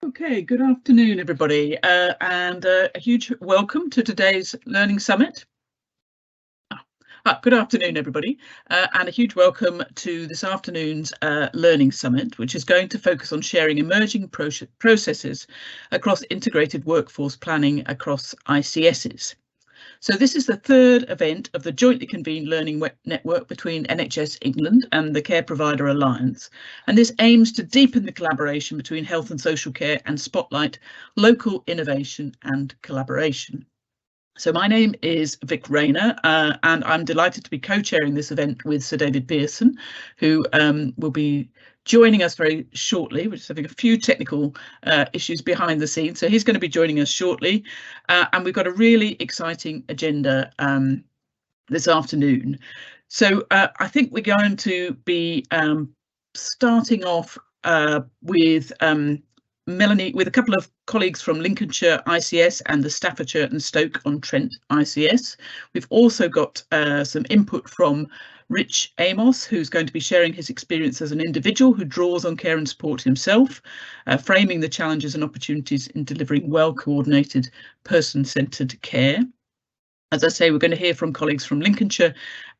Okay, good afternoon, everybody, and a huge welcome to today's Learning Summit. Good afternoon, everybody, and a huge welcome to this afternoon's Learning Summit, which is going to focus on sharing emerging processes across integrated workforce planning across ICSs. So this is the third event of the jointly convened learning network between NHS England and the Care Provider Alliance, and this aims to deepen the collaboration between health and social care and spotlight local innovation and collaboration. So my name is Vic Rayner, and I'm delighted to be co-chairing this event with Sir David Pearson, who will be joining us very shortly. We're just having a few technical issues behind the scenes, so he's going to be joining us shortly, and we've got a really exciting agenda this afternoon. So I think we're going to be starting off with Melanie, with a couple of colleagues from Lincolnshire ICS and the Staffordshire and Stoke-on-Trent ICS. We've also got some input from Rich Amos, who's going to be sharing his experience as an individual who draws on care and support himself, framing the challenges and opportunities in delivering well-coordinated, person-centred care. As I say, we're going to hear from colleagues from Lincolnshire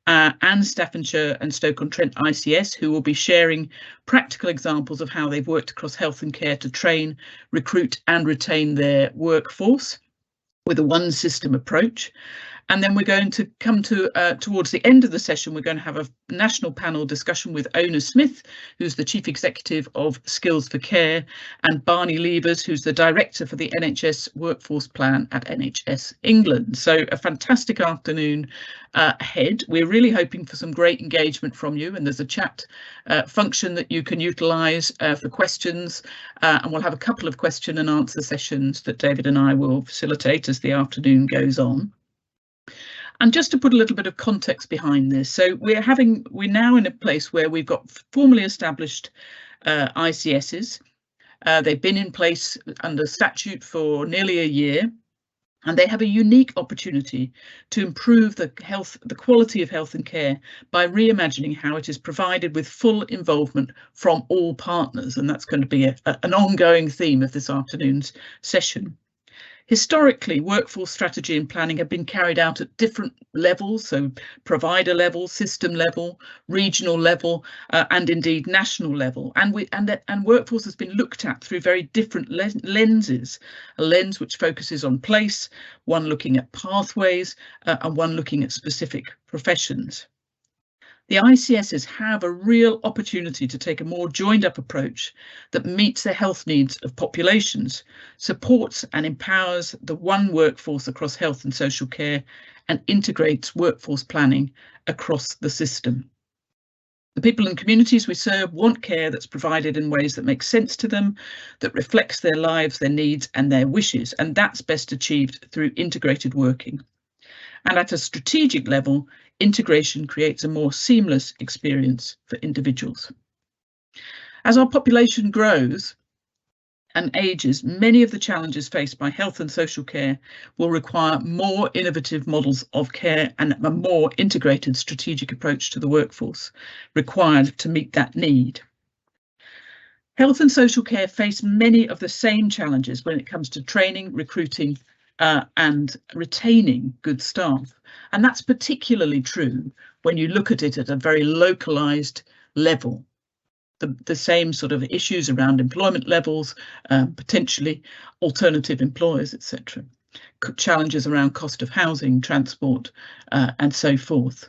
and Staffordshire and Stoke-on-Trent ICS, who will be sharing practical examples of how they've worked across health and care to train, recruit and retain their workforce with a one system approach. And then we're going to come to towards the end of the session, we're going to have a national panel discussion with Ona Smith, who's the Chief Executive of Skills for Care, and Barney Levers, who's the Director for the NHS Workforce Plan at NHS England. So a fantastic afternoon ahead. We're really hoping for some great engagement from you, and there's a chat function that you can utilise for questions, and we'll have a couple of question and answer sessions that David and I will facilitate as the afternoon goes on. And just to put a little bit of context behind this, so we're now in a place where we've got formally established ICSs. They've been in place under statute for nearly a year, and they have a unique opportunity to improve the quality of health and care by reimagining how it is provided with full involvement from all partners, and that's going to be an ongoing theme of this afternoon's session. Historically, workforce strategy and planning have been carried out at different levels, so provider level, system level, regional level, and indeed national level. And workforce has been looked at through very different lenses, a lens which focuses on place, one looking at pathways, and one looking at specific professions. The ICSs have a real opportunity to take a more joined up approach that meets the health needs of populations, supports and empowers the one workforce across health and social care, and integrates workforce planning across the system. The people and communities we serve want care that's provided in ways that make sense to them, that reflects their lives, their needs and their wishes, and that's best achieved through integrated working. And at a strategic level, integration creates a more seamless experience for individuals. As our population grows and ages, many of the challenges faced by health and social care will require more innovative models of care and a more integrated strategic approach to the workforce required to meet that need. Health and social care face many of the same challenges when it comes to training, recruiting, and retaining good staff. And that's particularly true when you look at it at a very localised level. The same sort of issues around employment levels, potentially alternative employers, etc. Challenges around cost of housing, transport, and so forth.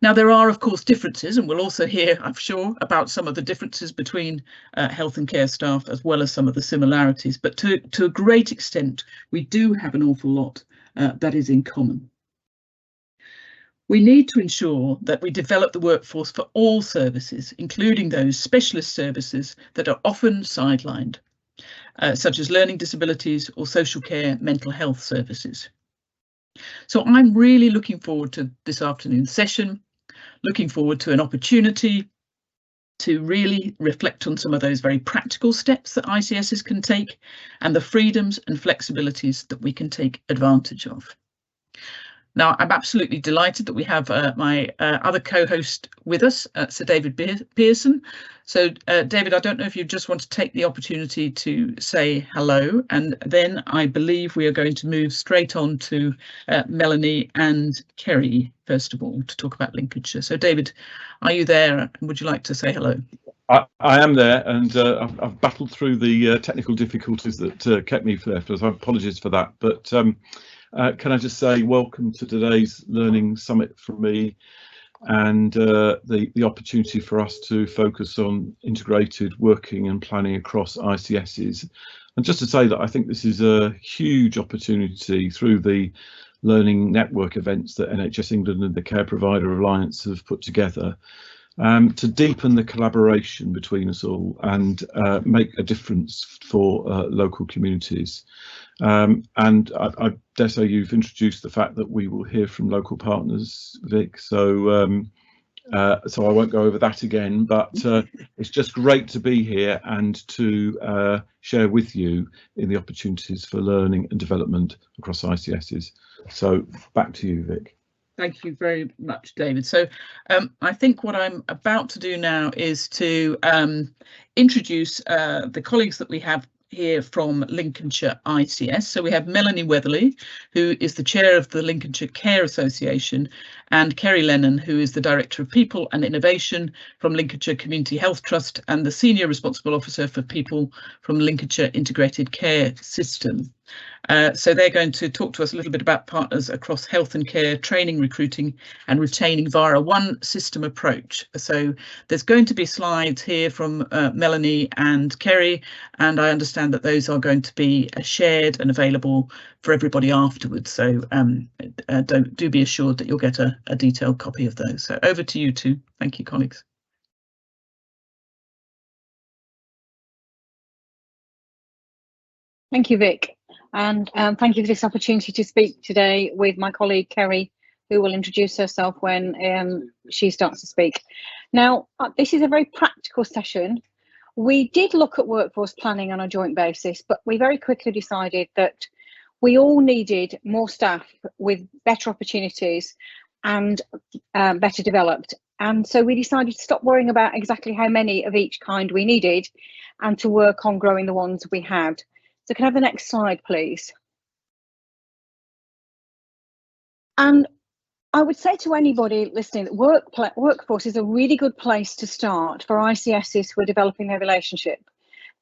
Now, there are, of course, differences, and we'll also hear, I'm sure, about some of the differences between health and care staff, as well as some of the similarities. But to a great extent, we do have an awful lot that is in common. We need to ensure that we develop the workforce for all services, including those specialist services that are often sidelined, such as learning disabilities or social care, mental health services. So I'm really looking forward to this afternoon's session, looking forward to an opportunity to really reflect on some of those very practical steps that ICSs can take and the freedoms and flexibilities that we can take advantage of. Now, I'm absolutely delighted that we have my other co-host with us, Sir David Pearson. So, David, I don't know if you just want to take the opportunity to say hello, and then I believe we are going to move straight on to Melanie and Kerry, first of all, to talk about Lincolnshire. So, David, are you there? Would you like to say hello? I am there, and I've battled through the technical difficulties that kept me left, so apologies for that. But can I just say welcome to today's Learning Summit from me, and the opportunity for us to focus on integrated working and planning across ICSs. And just to say that I think this is a huge opportunity through the learning network events that NHS England and the Care Provider Alliance have put together, to deepen the collaboration between us all and make a difference for local communities. And I dare say you've introduced the fact that we will hear from local partners, Vic, so so I won't go over that again, but it's just great to be here and to share with you in the opportunities for learning and development across ICSs. So back to you, Vic. Thank you very much, David. So I think what I'm about to do now is to introduce the colleagues that we have here from Lincolnshire ICS. So we have Melanie Weatherly, who is the chair of the Lincolnshire Care Association, and Kerry Lennon, who is the Director of People and Innovation from Lincolnshire Community Health Trust and the Senior Responsible Officer for People from Lincolnshire Integrated Care System. So they're going to talk to us a little bit about partners across health and care, training, recruiting and retaining via a one system approach. So there's going to be slides here from Melanie and Kerry, and I understand that those are going to be shared and available for everybody afterwards. So do be assured that you'll get a detailed copy of those. So over to you two. Thank you, colleagues. Thank you, Vic. And thank you for this opportunity to speak today with my colleague Kerry, who will introduce herself when she starts to speak. Now, this is a very practical session. We did look at workforce planning on a joint basis, but we very quickly decided that we all needed more staff with better opportunities and better developed. And so we decided to stop worrying about exactly how many of each kind we needed and to work on growing the ones we had. So can I have the next slide, please? And I would say to anybody listening that workforce is a really good place to start for ICSs who are developing their relationship,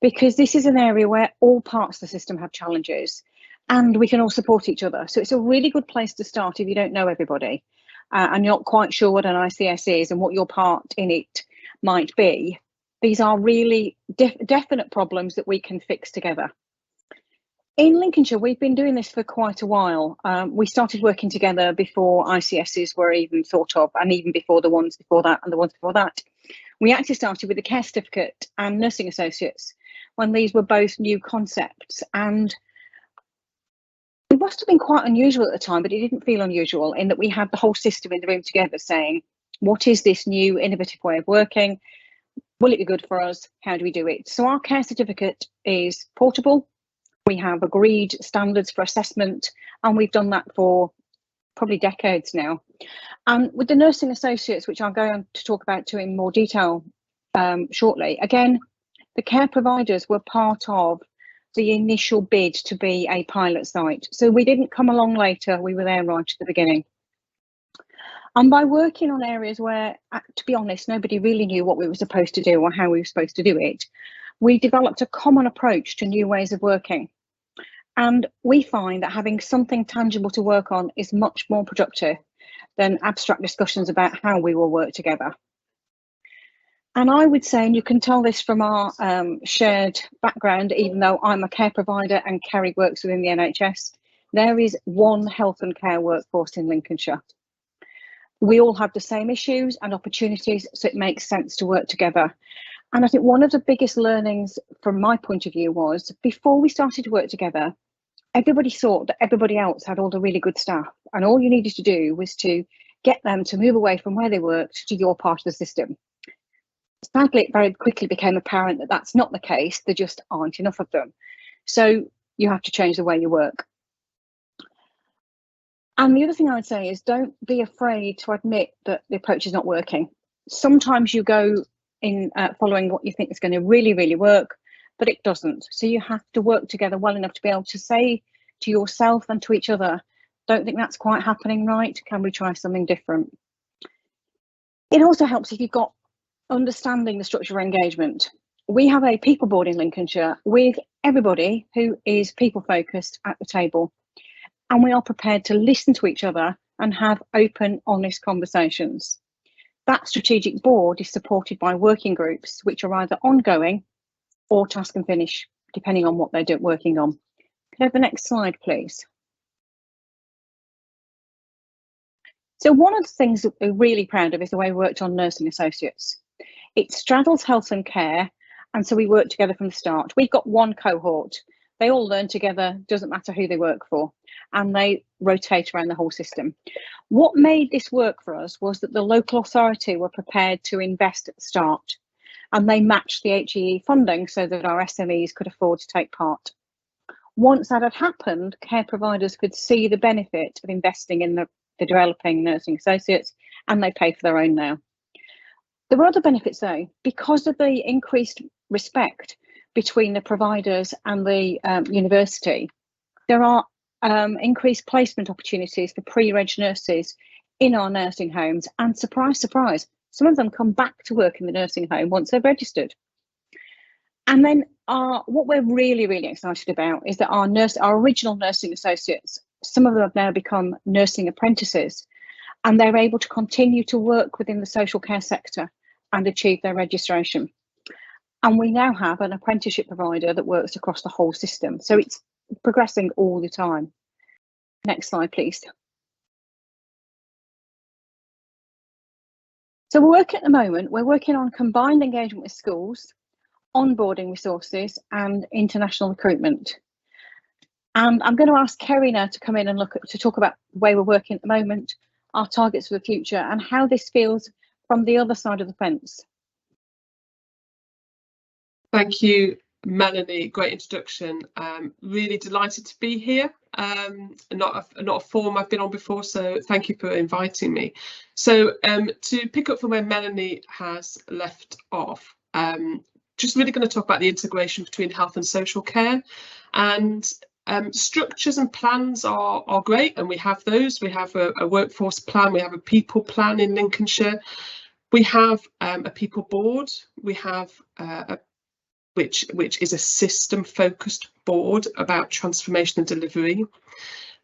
because this is an area where all parts of the system have challenges and we can all support each other. So it's a really good place to start if you don't know everybody and you're not quite sure what an ICS is and what your part in it might be. These are really definite problems that we can fix together. In Lincolnshire, we've been doing this for quite a while. We started working together before ICSs were even thought of, and even before the ones before that and the ones before that. We actually started with the Care Certificate and Nursing Associates when these were both new concepts. And it must have been quite unusual at the time, but it didn't feel unusual in that we had the whole system in the room together saying, what is this new innovative way of working? Will it be good for us? How do we do it? So our Care Certificate is portable. We have agreed standards for assessment, and we've done that for probably decades now. And with the Nursing Associates, which I'll go on to talk about too in more detail shortly, again, the care providers were part of the initial bid to be a pilot site. So we didn't come along later, we were there right at the beginning. And by working on areas where, to be honest, nobody really knew what we were supposed to do or how we were supposed to do it, we developed a common approach to new ways of working. And we find that having something tangible to work on is much more productive than abstract discussions about how we will work together. And I would say, and you can tell this from our shared background, even though I'm a care provider and Kerry works within the NHS, there is one health and care workforce in Lincolnshire. We all have the same issues and opportunities, so it makes sense to work together. And I think one of the biggest learnings from my point of view was, before we started to work together, everybody thought that everybody else had all the really good staff, and all you needed to do was to get them to move away from where they worked to your part of the system. Sadly, it very quickly became apparent that that's not the case. There just aren't enough of them. So you have to change the way you work. And the other thing I would say is don't be afraid to admit that the approach is not working. Sometimes you go in following what you think is going to really, really work, but it doesn't. So you have to work together well enough to be able to say to yourself and to each other, don't think that's quite happening right. Can we try something different? It also helps if you've got understanding the structure of engagement. We have a people board in Lincolnshire with everybody who is people focused at the table. And we are prepared to listen to each other and have open, honest conversations. That strategic board is supported by working groups, which are either ongoing or task and finish, depending on what they're working on. Could I have the next slide, please? So one of the things that we're really proud of is the way we worked on nursing associates. It straddles health and care, and so we work together from the start. We've got one cohort. They all learn together, doesn't matter who they work for, and they rotate around the whole system. What made this work for us was that the local authority were prepared to invest at the start, and they matched the HEE funding so that our SMEs could afford to take part. Once that had happened, care providers could see the benefit of investing in the developing nursing associates, and they pay for their own now. There were other benefits though, because of the increased respect between the providers and the university. There are increased placement opportunities for pre-reg nurses in our nursing homes, and surprise, surprise, some of them come back to work in the nursing home once they've registered. And then what we're really, really excited about is that our original nursing associates, some of them have now become nursing apprentices, and they're able to continue to work within the social care sector and achieve their registration. And we now have an apprenticeship provider that works across the whole system. So it's progressing all the time. Next slide, please. So we're working on combined engagement with schools, onboarding resources and international recruitment. And I'm going to ask Kerry now to come in and to talk about the way we're working at the moment, our targets for the future, and how this feels from the other side of the fence. Thank you, Melanie. Great introduction. Really delighted to be here. Not a forum I've been on before, so thank you for inviting me. So to pick up from where Melanie has left off, just really going to talk about the integration between health and social care. And structures and plans are great, and we have those. We have a workforce plan, we have a people plan in Lincolnshire. We have a people board. We have which is a system-focused board about transformation and delivery.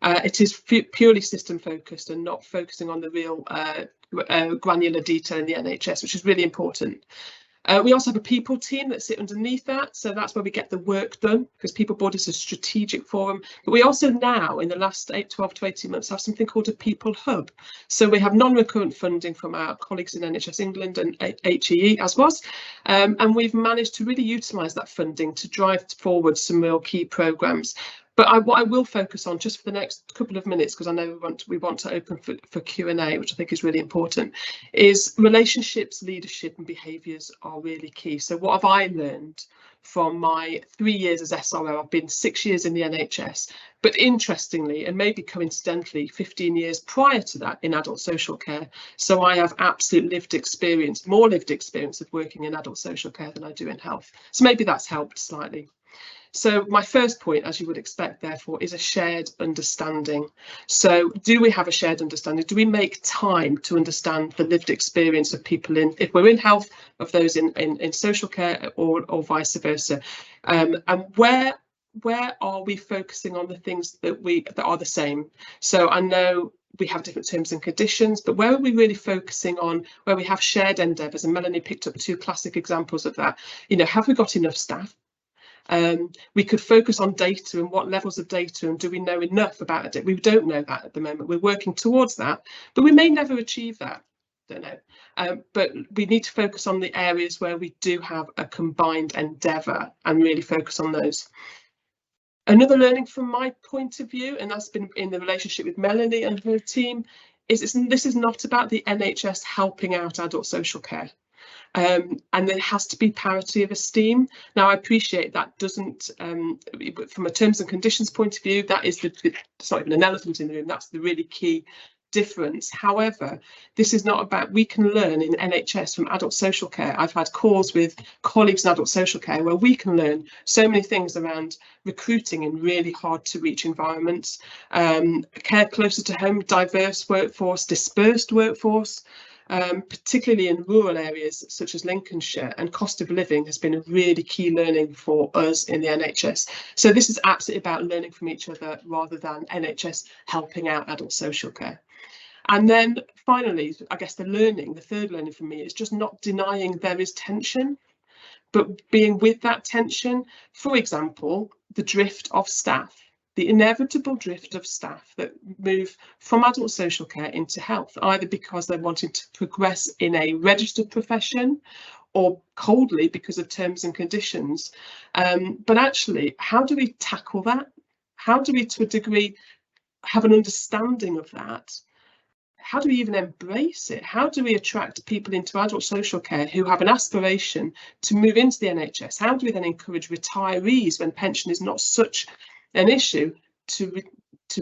It is purely system-focused and not focusing on the real granular detail in the NHS, which is really important. We also have a people team that sit underneath that, so that's where we get the work done, because people board is a strategic forum. But we also now, in the last 12 to 18 months, have something called a people hub. So we have non-recurrent funding from our colleagues in NHS England and HEE, as was, and we've managed to really utilise that funding to drive forward some real key programmes. But what I will focus on just for the next couple of minutes, because I know we want to open for Q&A, which I think is really important, is relationships, leadership and behaviours are really key. So what have I learned from my 3 years as SRO? I've been 6 years in the NHS, but interestingly, and maybe coincidentally, 15 years prior to that in adult social care. So I have absolute more lived experience of working in adult social care than I do in health. So maybe that's helped slightly. So my first point, as you would expect, therefore, is a shared understanding. So do we have a shared understanding? Do we make time to understand the lived experience of people if we're in health, of those in social care or vice versa? And where are we focusing on the things that are the same? So I know we have different terms and conditions, but where are we really focusing on where we have shared endeavours? And Melanie picked up 2 classic examples of that. You know, have we got enough staff? We could focus on data and what levels of data, and do we know enough about it? We don't know that at the moment. We're working towards that, but we may never achieve that. Don't know. But we need to focus on the areas where we do have a combined endeavour and really focus on those. Another learning from my point of view, and that's been in the relationship with Melanie and her team, is this is not about the NHS helping out adult social care. and there has to be parity of esteem. Now, I appreciate that doesn't, from a terms and conditions point of view, that is it's not even an elephant in the room. That's the really key difference. However, this is not about, we can learn in NHS from adult social care. I've had calls with colleagues in adult social care where we can learn so many things around recruiting in really hard to reach environments, care closer to home, diverse workforce, dispersed workforce, particularly in rural areas such as Lincolnshire, and cost of living has been a really key learning for us in the NHS. So this is absolutely about learning from each other rather than NHS helping out adult social care. And then finally, I guess the third learning for me is just not denying there is tension, but being with that tension. For example, the drift of staff, the inevitable drift of staff that move from adult social care into health, either because they're wanting to progress in a registered profession or coldly because of terms and conditions. But actually, how do we tackle that? How do we, to a degree, have an understanding of that? How do we even embrace it? How do we attract people into adult social care who have an aspiration to move into the NHS? How do we then encourage retirees, when pension is not such an issue, to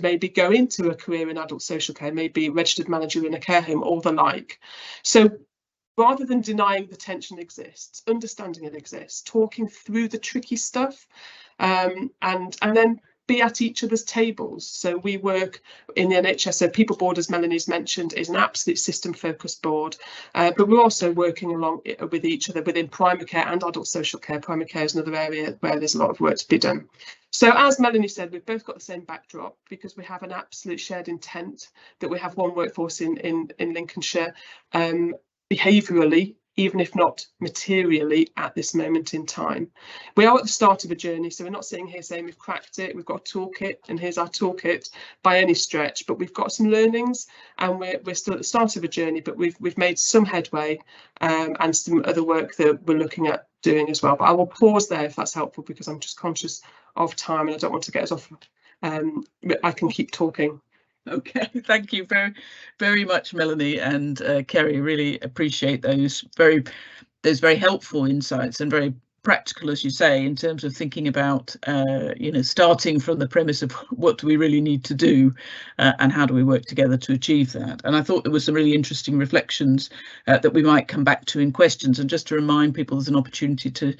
maybe go into a career in adult social care, maybe registered manager in a care home or the like? So rather than denying the tension exists, understanding it exists, talking through the tricky stuff, and then be at each other's tables. So we work in the NHS, so People Board, as Melanie's mentioned, is an absolute system focused board, but we're also working along with each other within primary care and adult social care. Primary care is another area where there's a lot of work to be done. So as Melanie said, we've both got the same backdrop because we have an absolute shared intent that we have one workforce in Lincolnshire, behaviourally, even if not materially at this moment in time. We are at the start of a journey, so we're not sitting here saying we've cracked it, we've got a toolkit and here's our toolkit by any stretch, but we've got some learnings and we're still at the start of a journey, but we've made some headway, and some other work that we're looking at doing as well. But I will pause there if that's helpful, because I'm just conscious of time and I don't want to get us off. I can keep talking. Okay, thank you very much, Melanie and Kerry. Really appreciate those very helpful insights and very practical, as you say, in terms of thinking about starting from the premise of what do we really need to do, and how do we work together to achieve that. And I thought there were some really interesting reflections that we might come back to in questions. And just to remind people, there's an opportunity to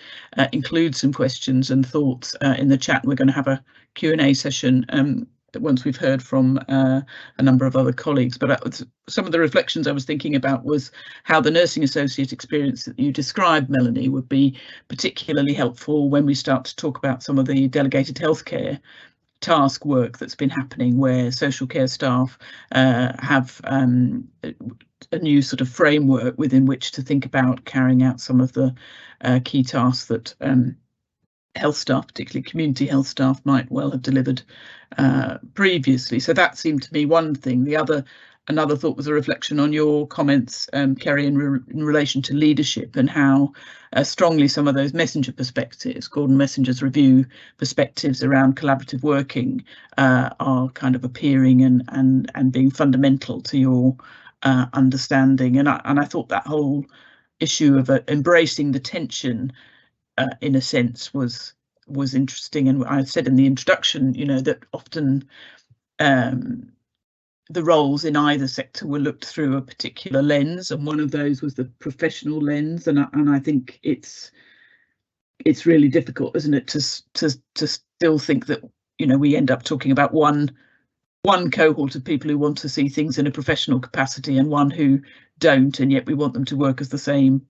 include some questions and thoughts in the chat. We're going to have a Q&A session once we've heard from a number of other colleagues. But some of the reflections I was thinking about was how the nursing associate experience that you described, Melanie, would be particularly helpful when we start to talk about some of the delegated healthcare task work that's been happening, where social care staff have a new sort of framework within which to think about carrying out some of the key tasks that health staff, particularly community health staff, might well have delivered previously. So that seemed to me one thing. Another thought was a reflection on your comments, Kerry, in relation to leadership and how strongly some of those messenger perspectives, Gordon Messenger's review perspectives around collaborative working, are kind of appearing and being fundamental to your understanding. And I thought that whole issue of embracing the tension, in a sense, was interesting. And I said in the introduction, that often the roles in either sector were looked through a particular lens, and one of those was the professional lens. And I think it's really difficult, isn't it, to still think that we end up talking about one cohort of people who want to see things in a professional capacity and one who don't, and yet we want them to work as the same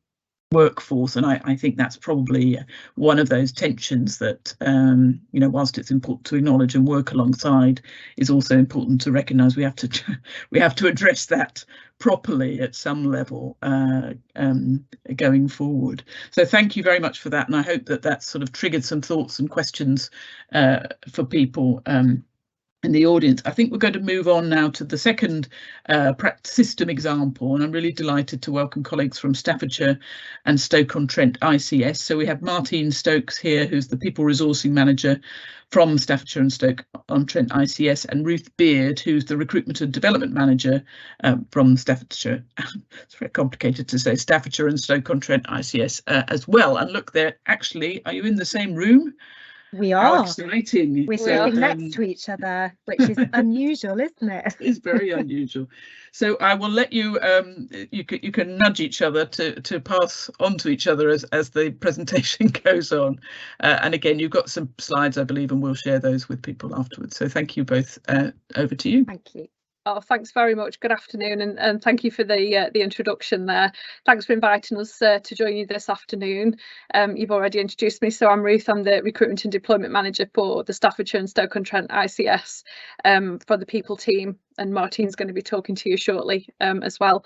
workforce. And I think that's probably one of those tensions that whilst it's important to acknowledge and work alongside, is also important to recognise we have to address that properly at some level going forward. So thank you very much for that, and I hope that sort of triggered some thoughts and questions for people in the audience. I think we're going to move on now to the second system example, and I'm really delighted to welcome colleagues from Staffordshire and Stoke-on-Trent ICS. So we have Martine Stokes here, who's the People Resourcing Manager from Staffordshire and Stoke-on-Trent ICS, and Ruth Beard, who's the Recruitment and Development Manager from Staffordshire. It's very complicated to say Staffordshire and Stoke-on-Trent ICS as well. And look, they're actually, are you in the same room? We are. How exciting. We're sitting next to each other, which is unusual, isn't it? It's very unusual. So I will let you, you can nudge each other to pass on to each other as the presentation goes on. And again, you've got some slides, I believe, and we'll share those with people afterwards. So thank you both. Over to you. Thank you. Oh, thanks very much. Good afternoon, and thank you for the introduction there. Thanks for inviting us to join you this afternoon. You've already introduced me, so I'm Ruth. I'm the Recruitment and Deployment Manager for the Staffordshire and Stoke-on-Trent ICS for the People team, and Martine's going to be talking to you shortly as well.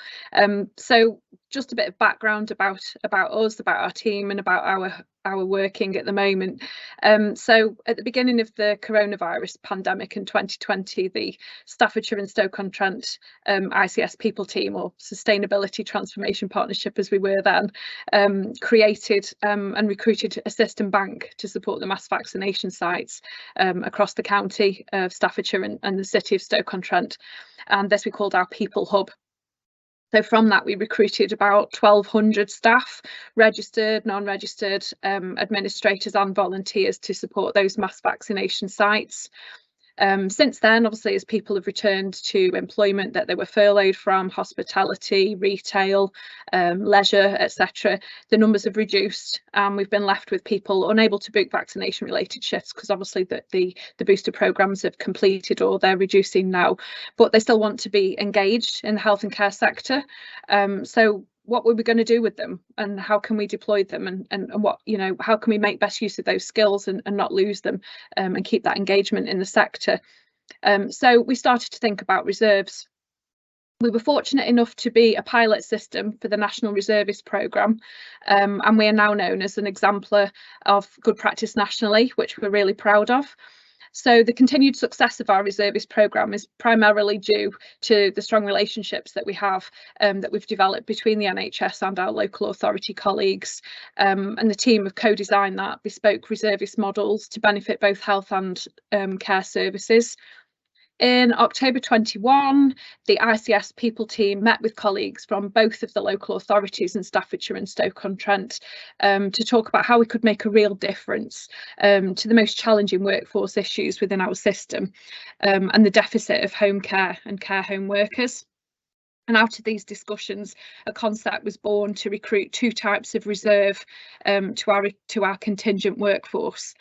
So just a bit of background about us, about our team, and about our working at the moment. So at the beginning of the coronavirus pandemic in 2020, the Staffordshire and Stoke-on-Trent ICS People team, or Sustainability Transformation Partnership as we were then, created and recruited a system bank to support the mass vaccination sites across the county of Staffordshire and the city of Stoke-on-Trent, and this we called our People Hub. So from that, we recruited about 1,200 staff, registered, non-registered, administrators and volunteers to support those mass vaccination sites. Since then, obviously, as people have returned to employment that they were furloughed from, hospitality, retail, leisure, etc., the numbers have reduced, and we've been left with people unable to book vaccination related shifts because obviously the booster programmes have completed or they're reducing now, but they still want to be engaged in the health and care sector. So what were we going to do with them, and how can we deploy them, and what, you know, how can we make best use of those skills and not lose them, and keep that engagement in the sector? So we started to think about reserves. We were fortunate enough to be a pilot system for the National Reservist Programme, and we are now known as an exemplar of good practice nationally, which we're really proud of. So the continued success of our reservist programme is primarily due to the strong relationships that we have, that we've developed between the NHS and our local authority colleagues, and the team have co-designed that bespoke reservist models to benefit both health and care services. In October 21, the ICS People team met with colleagues from both of the local authorities in Staffordshire and Stoke-on-Trent to talk about how we could make a real difference to the most challenging workforce issues within our system, and the deficit of home care and care home workers. And out of these discussions, a concept was born to recruit two types of reserve to our contingent workforce.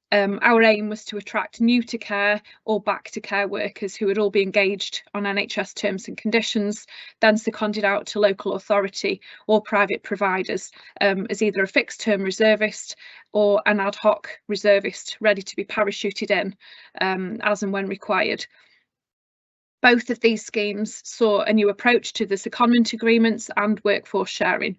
Our aim was to attract new to care or back to care workers who would all be engaged on NHS terms and conditions, then seconded out to local authority or private providers as either a fixed term reservist or an ad hoc reservist ready to be parachuted in as and when required. Both of these schemes saw a new approach to the secondment agreements and workforce sharing,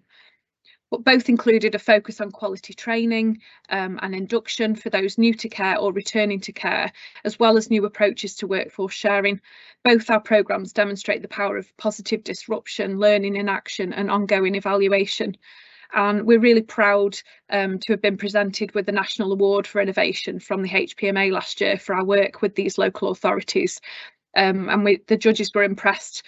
but both included a focus on quality training and induction for those new to care or returning to care, as well as new approaches to workforce sharing. Both our programmes demonstrate the power of positive disruption, learning in action and ongoing evaluation. And we're really proud to have been presented with the National Award for Innovation from the HPMA last year for our work with these local authorities. And the judges were impressed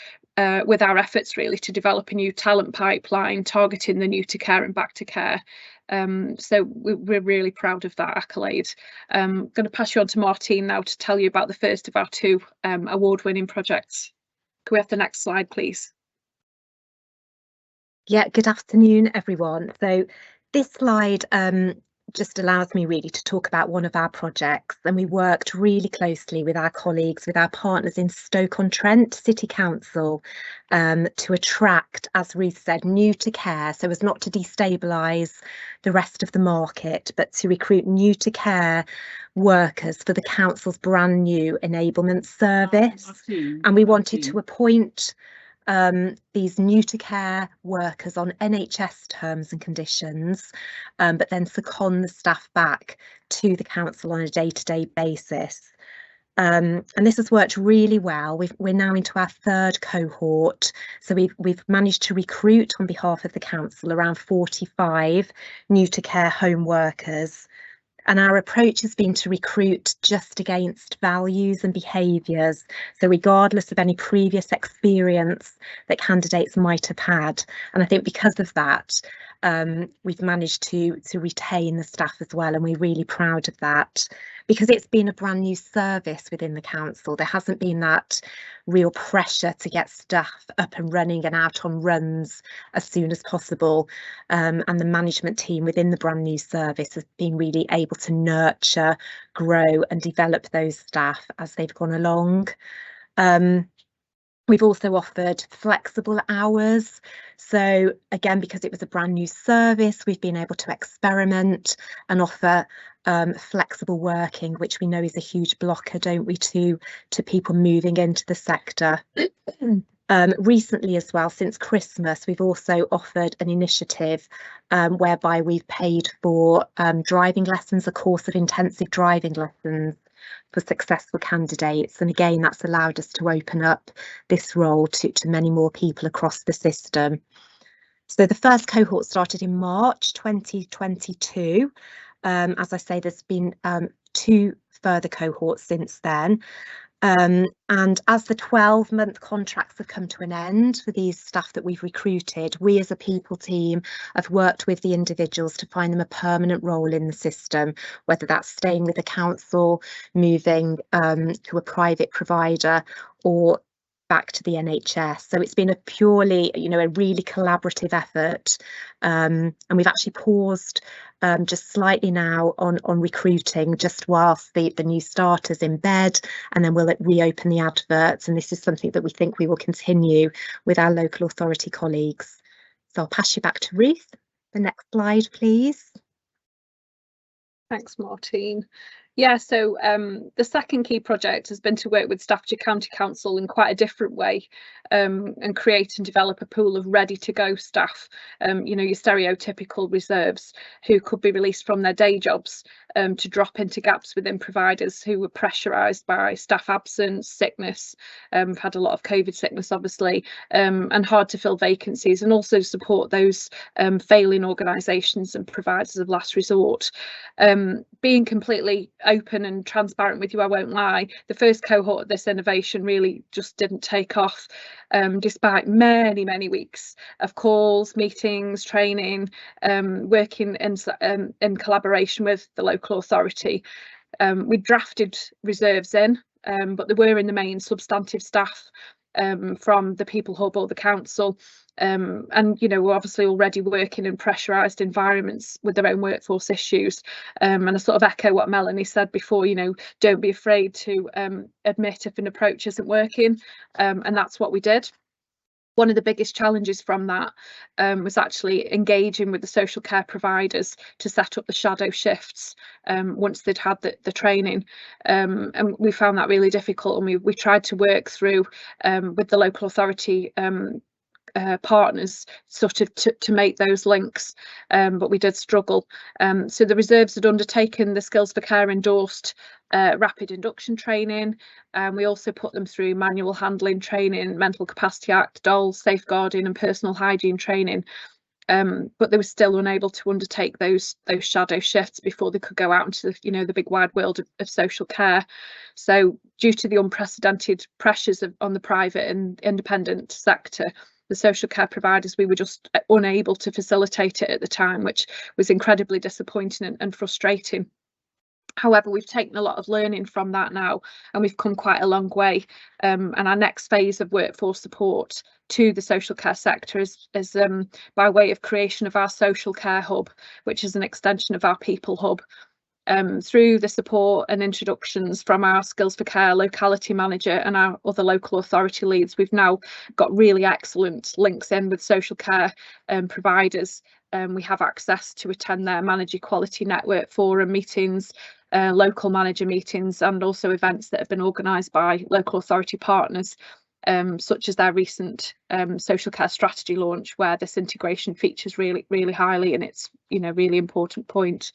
with our efforts really to develop a new talent pipeline targeting the new to care and back to care. So we're really proud of that accolade. I'm going to pass you on to Martine now to tell you about the first of our two award-winning projects. Can we have the next slide, please? Yeah, good afternoon, everyone. So this slide just allows me really to talk about one of our projects, and we worked really closely with our colleagues, with our partners in Stoke-on-Trent City Council to attract, as Ruth said, new to care, so as not to destabilise the rest of the market, but to recruit new to care workers for the council's brand new enablement service. And we wanted to appoint these new to care workers on NHS terms and conditions, but then second the staff back to the council on a day-to-day basis. And this has worked really well. We're now into our third cohort, so we've managed to recruit on behalf of the council around 45 new to care home workers. And our approach has been to recruit just against values and behaviours, so regardless of any previous experience that candidates might have had. And I think because of that, we've managed to retain the staff as well, and we're really proud of that. Because it's been a brand new service within the council, there hasn't been that real pressure to get staff up and running and out on runs as soon as possible. And the management team within the brand new service has been really able to nurture, grow and develop those staff as they've gone along. We've also offered flexible hours. So again, because it was a brand new service, we've been able to experiment and offer flexible working, which we know is a huge blocker, don't we, to people moving into the sector. Recently as well, since Christmas, we've also offered an initiative whereby we've paid for driving lessons, a course of intensive driving lessons for successful candidates. And again, that's allowed us to open up this role to many more people across the system. So the first cohort started in March 2022. As I say, there's been 2 further cohorts since then. And as the 12-month contracts have come to an end for these staff that we've recruited, we as a people team have worked with the individuals to find them a permanent role in the system, whether that's staying with the council, moving to a private provider or back to the NHS. So it's been a purely, a really collaborative effort. And we've actually paused just slightly now on recruiting, just whilst the new starters in bed, and then we'll reopen the adverts. And this is something that we think we will continue with our local authority colleagues. So I'll pass you back to Ruth. The next slide, please. Thanks, Martine. Yeah, so the second key project has been to work with Staffordshire County Council in quite a different way and create and develop a pool of ready to go staff, your stereotypical reserves who could be released from their day jobs to drop into gaps within providers who were pressurised by staff absence, sickness. We've had a lot of COVID sickness, obviously, and hard to fill vacancies, and also support those failing organisations and providers of last resort. Being completely open and transparent with you, I won't lie, the first cohort of this innovation really just didn't take off, despite many weeks of calls, meetings, training, working in collaboration with the local authority. We drafted reserves in, but they were in the main substantive staff from the People Hub or the council. And we're obviously already working in pressurised environments with their own workforce issues, and I sort of echo what Melanie said before, don't be afraid to admit if an approach isn't working, and that's what we did. One of the biggest challenges from that was actually engaging with the social care providers to set up the shadow shifts once they'd had the training, and we found that really difficult, and we tried to work through with the local authority partners sort of to make those links, but we did struggle. So the reserves had undertaken the Skills for Care endorsed rapid induction training, and we also put them through manual handling training, Mental Capacity Act, DOL, safeguarding and personal hygiene training, but they were still unable to undertake those shadow shifts before they could go out into the big wide world of social care. So due to the unprecedented pressures on the private and independent sector, the social care providers, we were just unable to facilitate it at the time, which was incredibly disappointing and frustrating. However, we've taken a lot of learning from that now, and we've come quite a long way. And our next phase of workforce support to the social care sector is by way of creation of our social care hub, which is an extension of our People Hub. Through the support and introductions from our Skills for Care locality manager and our other local authority leads, we've now got really excellent links in with social care providers. We have access to attend their Manager Equality Network forum meetings, local manager meetings, and also events that have been organised by local authority partners, such as their recent social care strategy launch, where this integration features really highly, and it's really important point.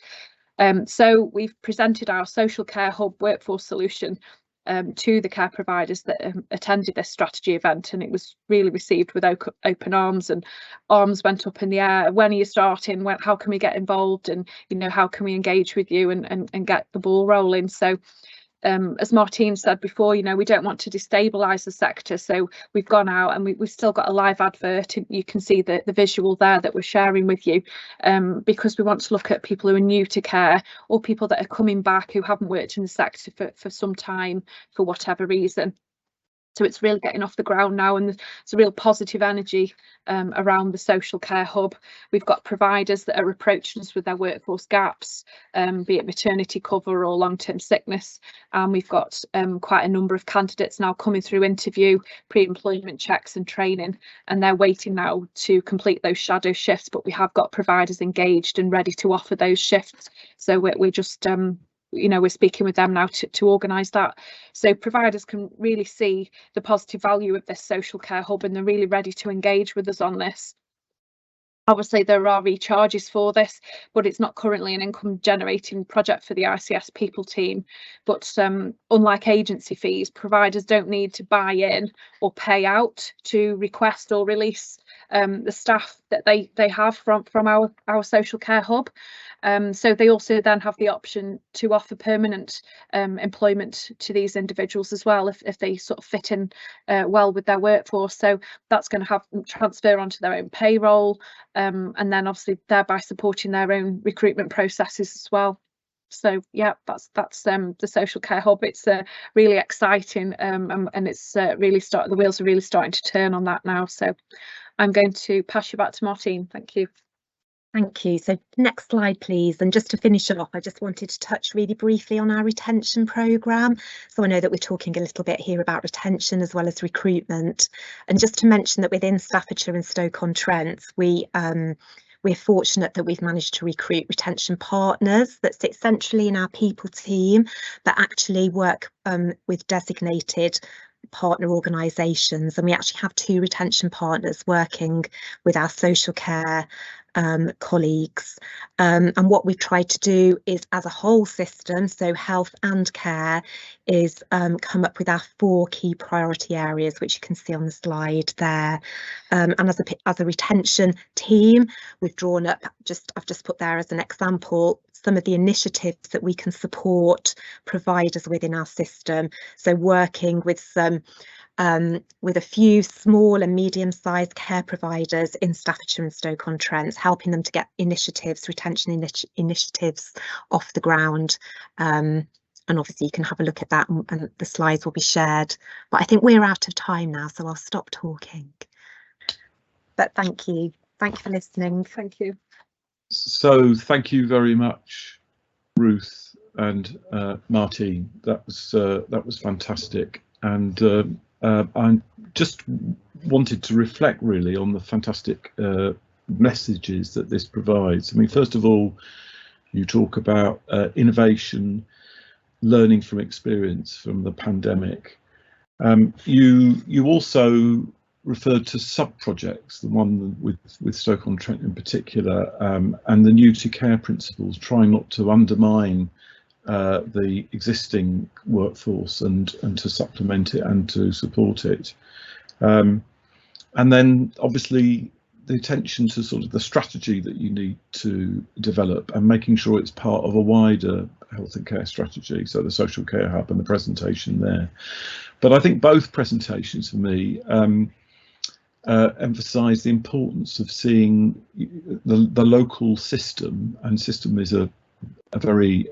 So we've presented our social care hub workforce solution to the care providers that attended this strategy event, and it was really received with open arms, and arms went up in the air. When are you starting? How can we get involved? And how can we engage with you and get the ball rolling? So as Martine said before, we don't want to destabilise the sector, so we've gone out and we've still got a live advert, and you can see the visual there that we're sharing with you, because we want to look at people who are new to care, or people that are coming back who haven't worked in the sector for some time for whatever reason. So it's really getting off the ground now, and there's a real positive energy around the social care hub. We've got providers that are approaching us with their workforce gaps, be it maternity cover or long-term sickness. And we've got quite a number of candidates now coming through interview, pre-employment checks and training, and they're waiting now to complete those shadow shifts. But we have got providers engaged and ready to offer those shifts. So we're just we're speaking with them now to organise that, so providers can really see the positive value of this social care hub, and they're really ready to engage with us on this. Obviously there are recharges for this, but it's not currently an income generating project for the ICS people team. But unlike agency fees, providers don't need to buy in or pay out to request or release the staff that they have from our social care hub. So they also then have the option to offer permanent employment to these individuals as well, if they sort of fit in well with their workforce. So that's going to have transfer onto their own payroll, and then obviously thereby supporting their own recruitment processes as well. So yeah, that's the social care hub. It's really exciting, and it's the wheels are really starting to turn on that now. So I'm going to pass you back to Martine. Thank you. Thank you. So next slide, please. And just to finish off, I just wanted to touch really briefly on our retention programme. So I know that we're talking a little bit here about retention as well as recruitment. And just to mention that within Staffordshire and Stoke-on-Trent, we're fortunate that we've managed to recruit retention partners that sit centrally in our people team, but actually work with designated partner organisations. And we actually have 2 retention partners working with our social care colleagues, and what we've tried to do is, as a whole system, so health and care, is come up with our 4 key priority areas, which you can see on the slide there. And as a retention team, we've drawn up, I've just put there as an example, some of the initiatives that we can support providers within our system. So working with with a few small and medium-sized care providers in Staffordshire and Stoke-on-Trent, helping them to get retention initiatives off the ground. And obviously you can have a look at that, and the slides will be shared. But I think we're out of time now, so I'll stop talking. But thank you for listening. Thank you. So thank you very much, Ruth and Martine. That was fantastic, and I just wanted to reflect really on the fantastic messages that this provides. I mean, first of all, you talk about innovation, learning from experience from the pandemic. You also referred to sub-projects, the one with Stoke-on-Trent in particular, and the new to care principles, trying not to undermine the existing workforce and to supplement it and to support it. And then obviously the attention to sort of the strategy that you need to develop and making sure it's part of a wider health and care strategy, so the social care hub and the presentation there. But I think both presentations for me emphasise the importance of seeing the local system, and system is a very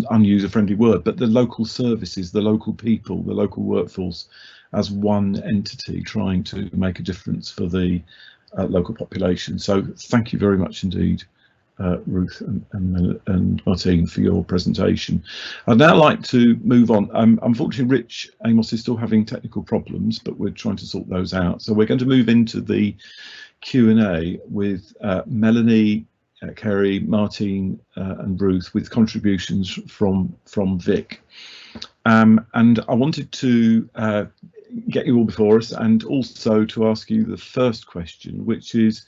unuser-friendly word, but the local services, the local people, the local workforce as one entity trying to make a difference for the local population. So thank you very much indeed, Ruth and Martine, for your presentation. I'd now like to move on. Unfortunately, Rich Amos is still having technical problems, but we're trying to sort those out. So we're going to move into the Q&A with Melanie, Kerry, Martine and Ruth, with contributions from Vic. And I wanted to get you all before us, and also to ask you the first question, which is,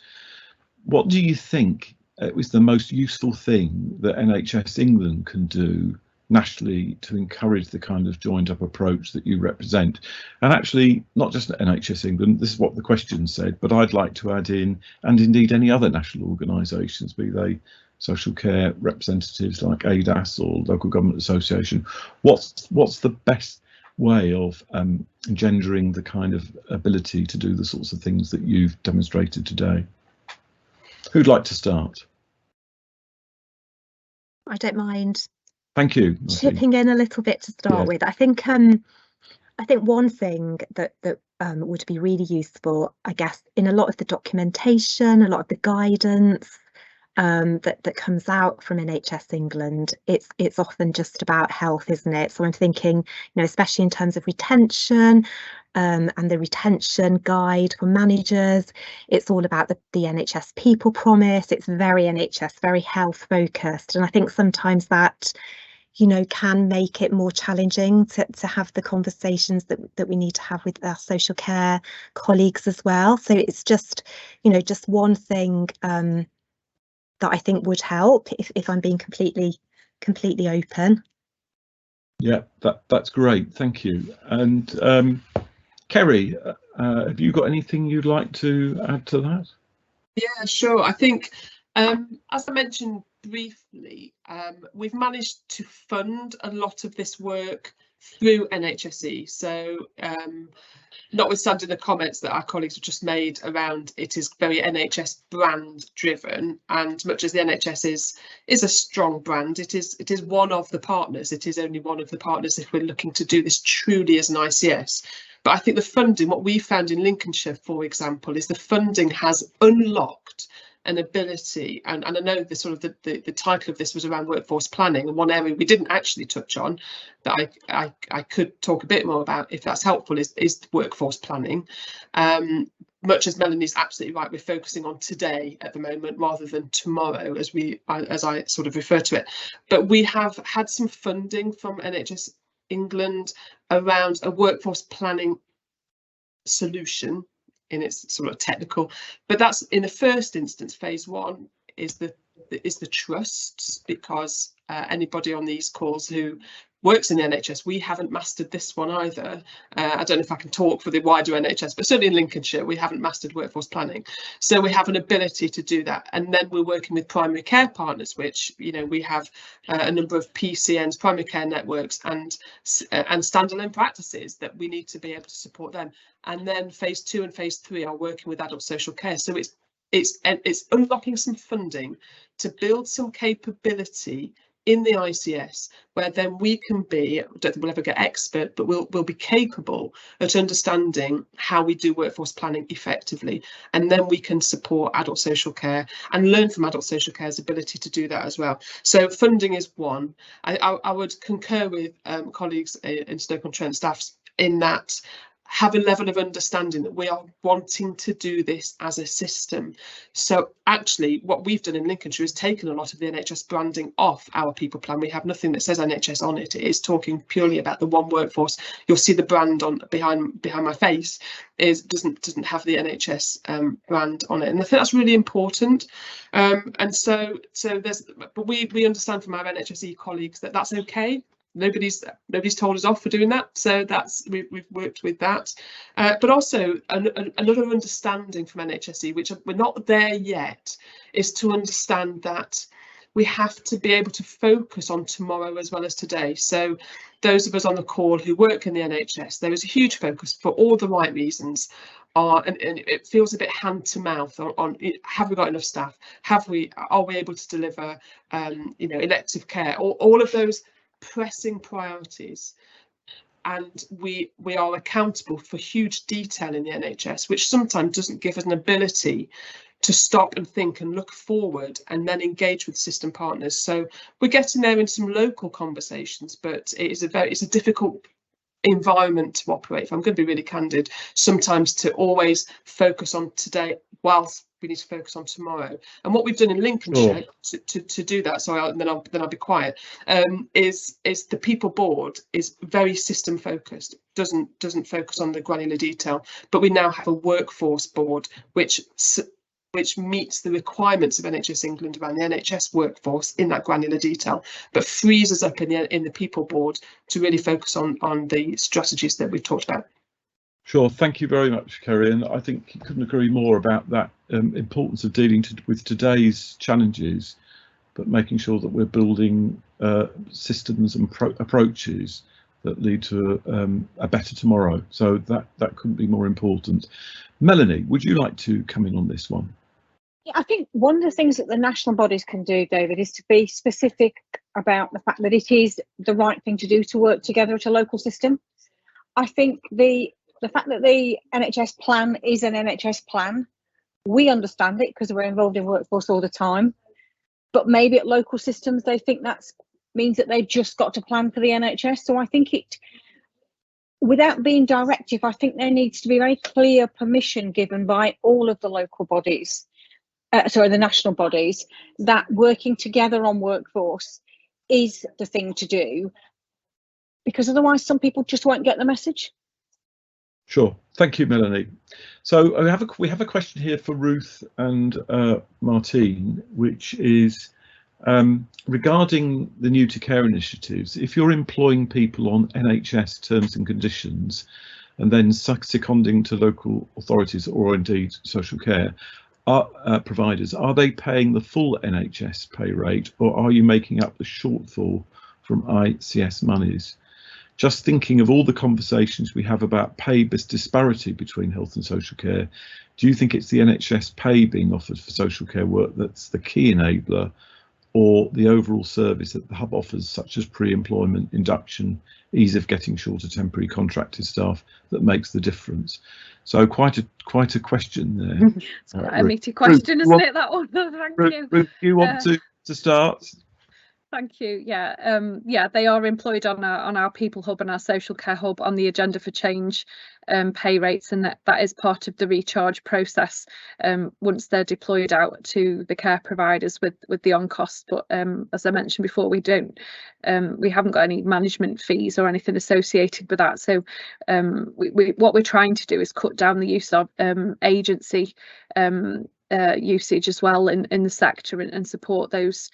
what do you think was the most useful thing that NHS England can do nationally to encourage the kind of joined up approach that you represent? And actually, not just NHS England, this is what the question said, but I'd like to add in, and indeed any other national organisations, be they social care representatives like ADAS or local government association, what's the best way of engendering the kind of ability to do the sorts of things that you've demonstrated today? Who'd like to start? I don't mind. Thank you. Chipping in a little bit to start with. I think one thing that would be really useful, I guess, in a lot of the documentation, a lot of the guidance that comes out from NHS England, it's often just about health, isn't it? So I'm thinking, especially in terms of retention, and the retention guide for managers, it's all about the NHS people promise. It's very NHS, very health focused, and I think sometimes that can make it more challenging to have the conversations that we need to have with our social care colleagues as well. So it's just one thing that I think would help if I'm being completely open. Yeah, that's great, thank you. And Kerry, have you got anything you'd like to add to that? Yeah, sure. I think, as I mentioned briefly, we've managed to fund a lot of this work through NHSE. So notwithstanding the comments that our colleagues have just made around it is very NHS brand driven, and much as the NHS is a strong brand, it is one of the partners. It is only one of the partners if we're looking to do this truly as an ICS. But I think the funding, what we found in Lincolnshire, for example, is the funding has unlocked an ability, and I know the sort of the title of this was around workforce planning, and one area we didn't actually touch on that I could talk a bit more about, if that's helpful, is workforce planning. Much as Melanie's absolutely right, we're focusing on today at the moment rather than tomorrow, as I sort of refer to it. But we have had some funding from NHS England around a workforce planning solution in its sort of technical, but that's in the first instance. Phase one is the trusts, because anybody on these calls who works in the NHS, we haven't mastered this one either. I don't know if I can talk for the wider NHS, but certainly in Lincolnshire, we haven't mastered workforce planning. So we have an ability to do that. And then we're working with primary care partners, which, we have a number of PCNs, primary care networks, and standalone practices that we need to be able to support them. And then phase 2 and phase 3 are working with adult social care. So it's unlocking some funding to build some capability in the ICS, where then we can be, I don't think we'll ever get expert, but we'll be capable at understanding how we do workforce planning effectively, and then we can support adult social care and learn from adult social care's ability to do that as well. So funding is one. I would concur with colleagues in Stoke-on-Trent staffs in that have a level of understanding that we are wanting to do this as a system. So actually what we've done in Lincolnshire is taken a lot of the NHS branding off our people plan. We have nothing that says NHS on it. It is talking purely about the one workforce. You'll see the brand on behind my face doesn't have the NHS brand on it, and I think that's really important. And so but we understand from our NHSE colleagues that that's okay. Nobody's told us off for doing that, so we've worked with that, but also another understanding from NHSE, which we're not there yet, is to understand that we have to be able to focus on tomorrow as well as today. So those of us on the call who work in the NHS, there is a huge focus for all the right reasons. And it feels a bit hand to mouth on have we got enough staff? Are we able to deliver elective care? All of those pressing priorities, and we are accountable for huge detail in the NHS, which sometimes doesn't give us an ability to stop and think and look forward and then engage with system partners. So we're getting there in some local conversations, but it's a difficult environment to operate. If I'm going to be really candid, sometimes to always focus on today whilst we need to focus on tomorrow. And what we've done in Lincolnshire to do that, sorry, then I'll be quiet, is the people board is very system focused, doesn't focus on the granular detail, but we now have a workforce board which which meets the requirements of NHS England around the NHS workforce in that granular detail, but frees us up in the people board to really focus on the strategies that we've talked about. Sure, thank you very much, Kerry, and I think you couldn't agree more about that importance of dealing with today's challenges, but making sure that we're building systems and approaches that lead to a better tomorrow. So that couldn't be more important. Melanie, would you like to come in on this one? Yeah, I think one of the things that the national bodies can do, David, is to be specific about the fact that it is the right thing to do to work together at a local system. I think the fact that the NHS plan is an NHS plan, we understand it because we're involved in workforce all the time, but maybe at local systems they think that means that they've just got to plan for the NHS. So I think without being directive, I think there needs to be very clear permission given by all of the local bodies, the national bodies, that working together on workforce is the thing to do, because otherwise some people just won't get the message. Sure, thank you, Melanie. So we have a question here for Ruth and Martine, which is regarding the new to care initiatives. If you're employing people on NHS terms and conditions and then seconding to local authorities or indeed social care providers, are they paying the full NHS pay rate, or are you making up the shortfall from ICS monies? Just thinking of all the conversations we have about pay disparity between health and social care, do you think it's the NHS pay being offered for social care work that's the key enabler, or the overall service that the hub offers, such as pre-employment induction, ease of getting shorter temporary contracted staff, that makes the difference? So quite a question there. It's quite a meaty question, isn't it, that one? Thank you. Ruth, do you want to start? Thank you. Yeah, they are employed on our People Hub and our Social Care Hub on the Agenda for Change pay rates, and that is part of the recharge process once they're deployed out to the care providers with the on cost. But as I mentioned before, we haven't got any management fees or anything associated with that. So what we're trying to do is cut down the use of agency usage as well in the sector, and support those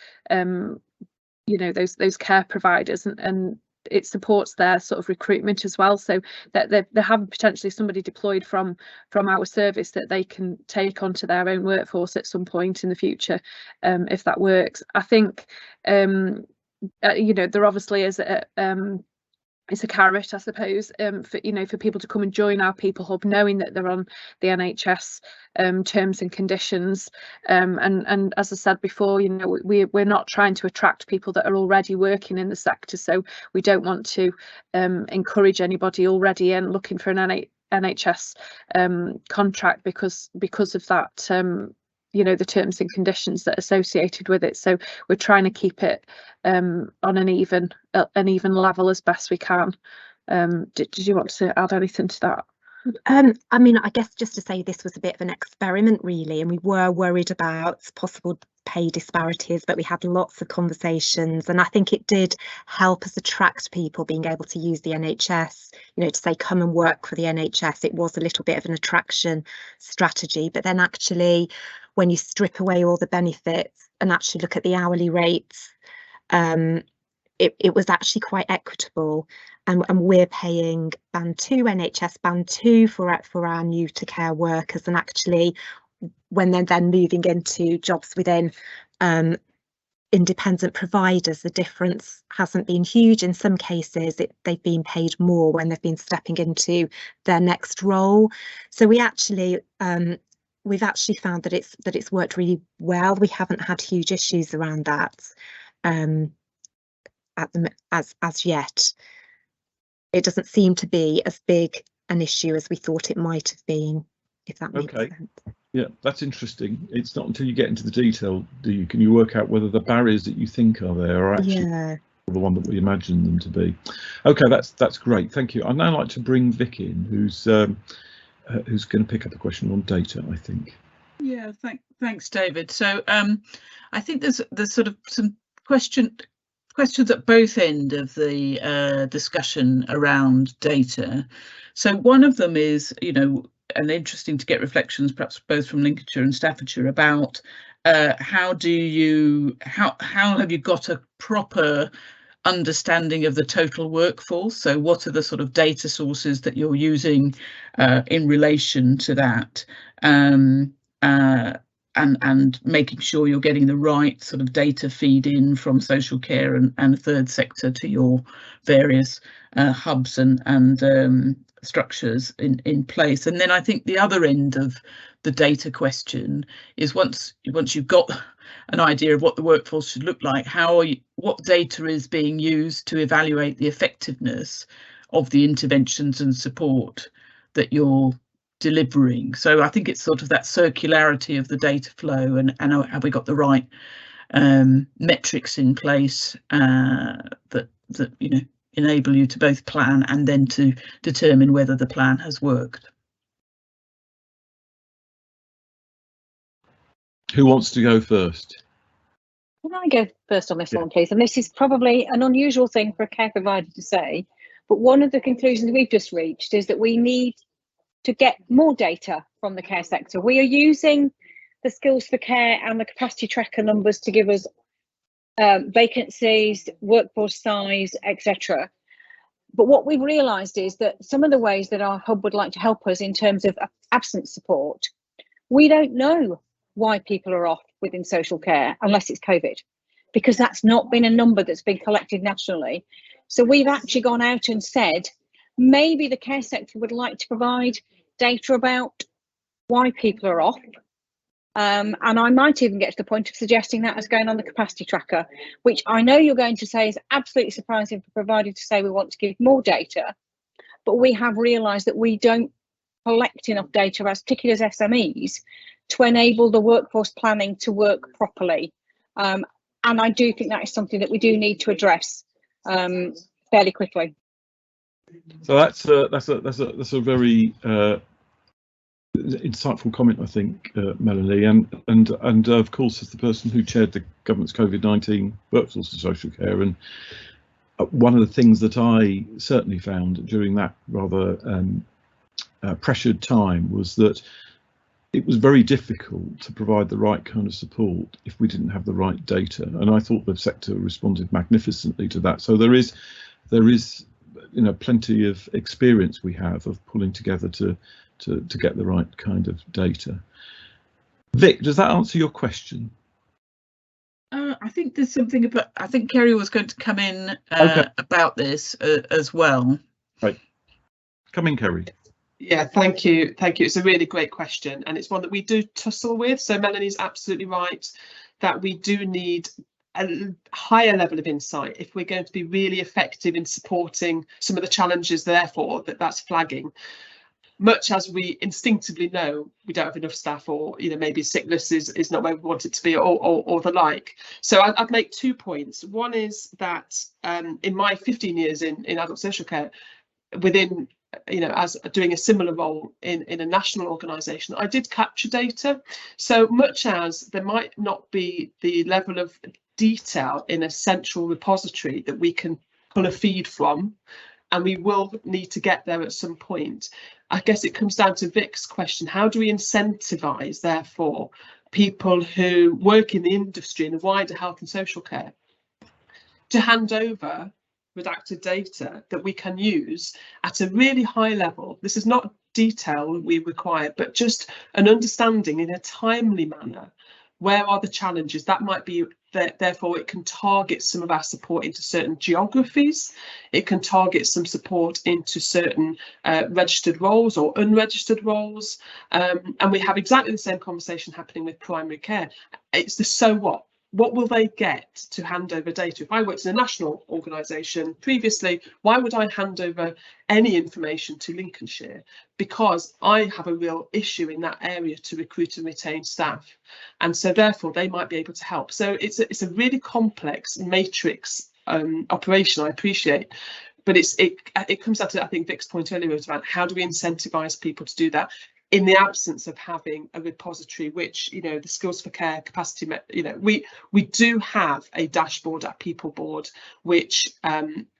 those care providers, and it supports their sort of recruitment as well, so that they have potentially somebody deployed from our service that they can take onto their own workforce at some point in the future, if that works. I think there obviously is it's a carrot, I suppose, for people to come and join our People Hub, knowing that they're on the NHS terms and conditions. And as I said before, we're not trying to attract people that are already working in the sector, so we don't want to encourage anybody already in looking for an NHS contract because of that. The terms and conditions that are associated with it. So we're trying to keep it on an even level as best we can. Did you want to add anything to that? I mean, I guess just to say this was a bit of an experiment, really, and we were worried about possible pay disparities, but we had lots of conversations, and I think it did help us attract people being able to use the NHS, to say come and work for the NHS. It was a little bit of an attraction strategy, but then actually when you strip away all the benefits and actually look at the hourly rates, it was actually quite equitable, and we're paying band 2, NHS band 2 for our new to care workers, and actually when they're then moving into jobs within independent providers, the difference hasn't been huge. In some cases they've been paid more when they've been stepping into their next role. So we've actually found that it's worked really well. We haven't had huge issues around that as yet. It doesn't seem to be as big an issue as we thought it might have been, if that makes sense. Yeah, that's interesting. It's not until you get into the detail can you work out whether the barriers that you think are there are actually the one that we imagine them to be. Okay, that's great. Thank you. I'd now like to bring Vic in, who's going to pick up a question on data, I think. Yeah, thanks, David. So I think there's sort of some questions at both ends of the discussion around data. So one of them is, and interesting to get reflections, perhaps both from Lincolnshire and Staffordshire, about how have you got a proper understanding of the total workforce? So what are the sort of data sources that you're using in relation to that, and making sure you're getting the right sort of data feed in from social care and third sector to your various hubs and structures in place. And then I think the other end of the data question is, once you've got an idea of what the workforce should look like, what data is being used to evaluate the effectiveness of the interventions and support that you're delivering. So I think it's sort of that circularity of the data flow, and have we got the right metrics in place that enable you to both plan and then to determine whether the plan has worked. Who wants to go first? Can I go first on this one, please? And this is probably an unusual thing for a care provider to say, but one of the conclusions we've just reached is that we need to get more data from the care sector. We are using the Skills for Care and the capacity tracker numbers to give us vacancies, workforce size, etc. But what we've realised is that some of the ways that our hub would like to help us in terms of absence support, we don't know why people are off within social care unless it's COVID, because that's not been a number that's been collected nationally. So we've actually gone out and said, maybe the care sector would like to provide data about why people are off. And I might even get to the point of suggesting that as going on the capacity tracker, which I know you're going to say is absolutely surprising for providers to say we want to give more data, but we have realised that we don't collect enough data, as particularly as SMEs, to enable the workforce planning to work properly. And I do think that is something that we do need to address fairly quickly. So that's a very insightful comment, I think, Melanie, and of course, as the person who chaired the government's COVID-19 workforce of social care, and one of the things that I certainly found during that rather pressured time was that it was very difficult to provide the right kind of support if we didn't have the right data, and I thought the sector responded magnificently to that. So there is plenty of experience we have of pulling together to get the right kind of data. Vic, does that answer your question? I think there's something about, I think Kerry was going to come in about this as well. Right, come in, Kerry. Yeah, thank you. It's a really great question, and it's one that we do tussle with. So Melanie's absolutely right that we do need a higher level of insight if we're going to be really effective in supporting some of the challenges, therefore, that's flagging. Much as we instinctively know we don't have enough staff, or maybe sickness is not where we want it to be, or the like. So I'd make 2 points. One is that in my 15 years in adult social care, within as doing a similar role in a national organisation, I did capture data. So much as there might not be the level of detail in a central repository that we can pull a feed from, and we will need to get there at some point, I guess it comes down to Vic's question: how do we incentivise, therefore, people who work in the industry and the wider health and social care to hand over redacted data that we can use at a really high level? This is not detail we require, but just an understanding in a timely manner. Where are the challenges? That might be that, therefore it can target some of our support into certain geographies. It can target some support into certain registered roles or unregistered roles. And we have exactly the same conversation happening with primary care. It's the so what? What will they get to hand over data? If I worked in a national organisation previously, why would I hand over any information to Lincolnshire? Because I have a real issue in that area to recruit and retain staff. And so therefore they might be able to help. So it's a really complex matrix operation, I appreciate. But it comes down to, I think, Vic's point earlier was about how do we incentivise people to do that? in the absence of having a repository, which, you know, the Skills for Care capacity, you know, we do have a dashboard at People Board, which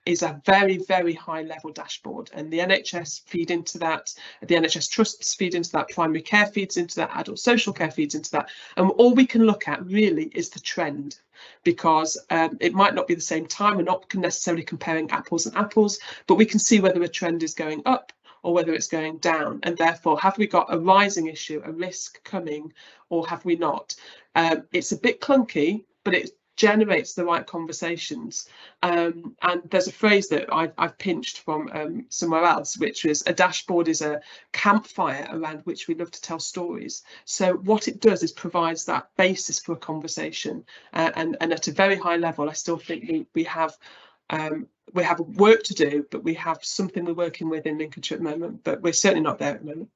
is a very, very high level dashboard, and the NHS feed into that, the NHS trusts feed into that, primary care feeds into that, adult social care feeds into that, and all we can look at really is the trend, because it might not be the same time, we're not necessarily comparing apples and apples, but we can see whether a trend is going up or whether it's going down, and therefore have we got a rising issue, a risk coming, or have we not? It's a bit clunky, but it generates the right conversations, and there's a phrase that I've pinched from somewhere else, which is a dashboard is a campfire around which we love to tell stories. So what it does is provides that basis for a conversation, and at a very high level I still think we have work to do, but we have something we're working with in Lincolnshire at the moment, but we're certainly not there at the moment.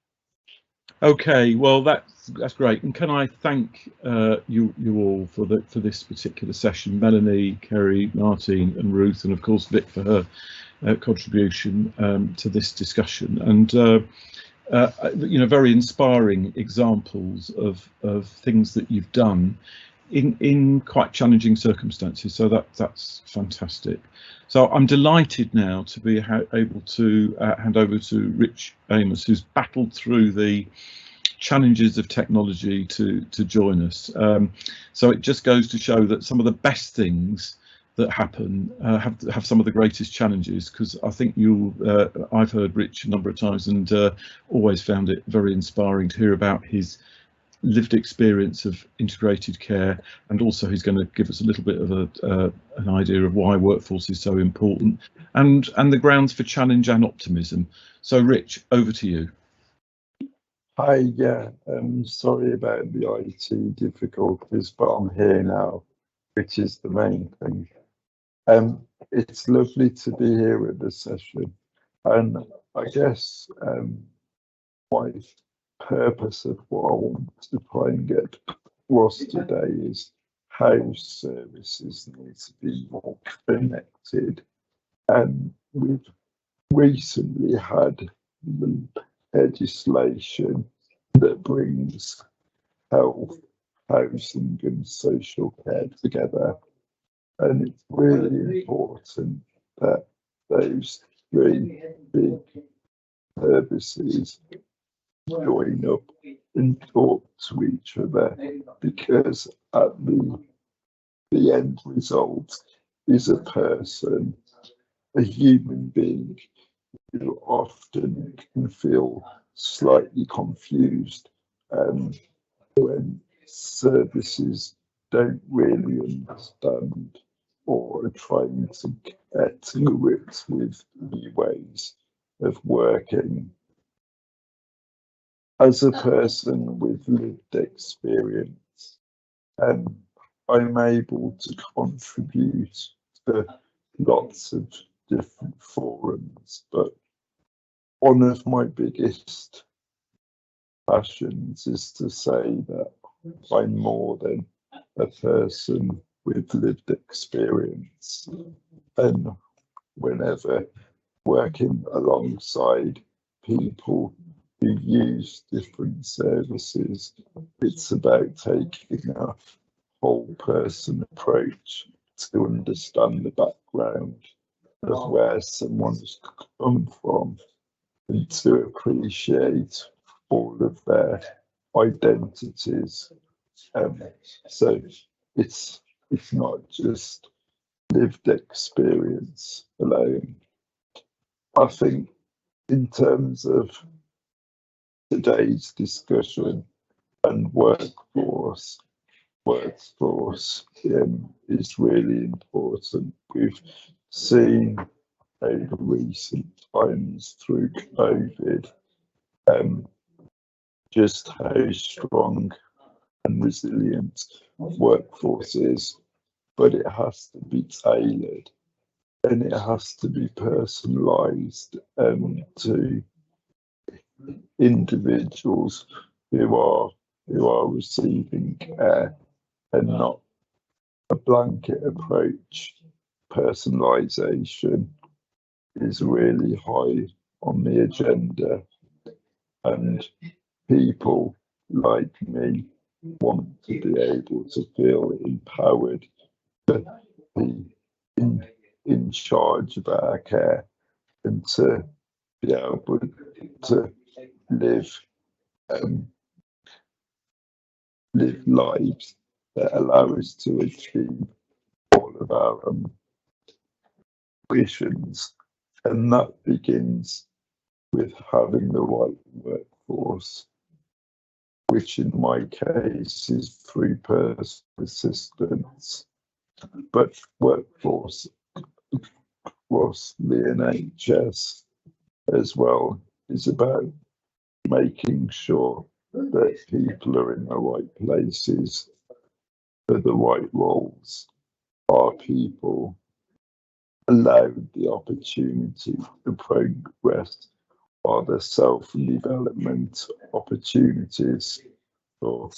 Okay, well that's great, and can I thank you all for this particular session, Melanie, Kerry, Martine, and Ruth, and of course Vic for her contribution to this discussion, and you know, very inspiring examples of things that you've done in quite challenging circumstances. So that's fantastic. So I'm delighted now to be able to hand over to Rich Amos, who's battled through the challenges of technology to join us. So it just goes to show that some of the best things that happen have some of the greatest challenges, because I think I've heard Rich a number of times and always found it very inspiring to hear about his lived experience of integrated care, and also he's going to give us a little bit of an idea of why workforce is so important, and the grounds for challenge and optimism. So Rich, over to you. Hi, yeah, sorry about the IT difficulties, but I'm here now, which is the main thing. It's lovely to be here at the session, and I guess my purpose of what I want to try and get across today is how services need to be more connected. And we've recently had the legislation that brings health, housing and social care together. And it's really important that those three big services join up and talk to each other, because at the end result is a person, a human being, who often can feel slightly confused when services don't really understand or are trying to get to grips with new ways of working. As a person with lived experience, I'm able to contribute to lots of different forums, but one of my biggest passions is to say that I'm more than a person with lived experience, and whenever working alongside people who use different services, it's about taking a whole person approach to understand the background of where someone's come from and to appreciate all of their identities. So it's not just lived experience alone. I think in terms of today's discussion and workforce is really important. We've seen over recent times through COVID just how strong and resilient workforce is, but it has to be tailored and it has to be personalised to individuals who are receiving care, and not a blanket approach. Personalisation is really high on the agenda, and people like me want to be able to feel empowered to be in charge of our care and to be able to live live lives that allow us to achieve all of our ambitions. And that begins with having the right workforce, which in my case is through personal assistance, but workforce across the NHS as well is about making sure that people are in the right places for the right roles. Are people allowed the opportunity to progress? Are there self-development opportunities for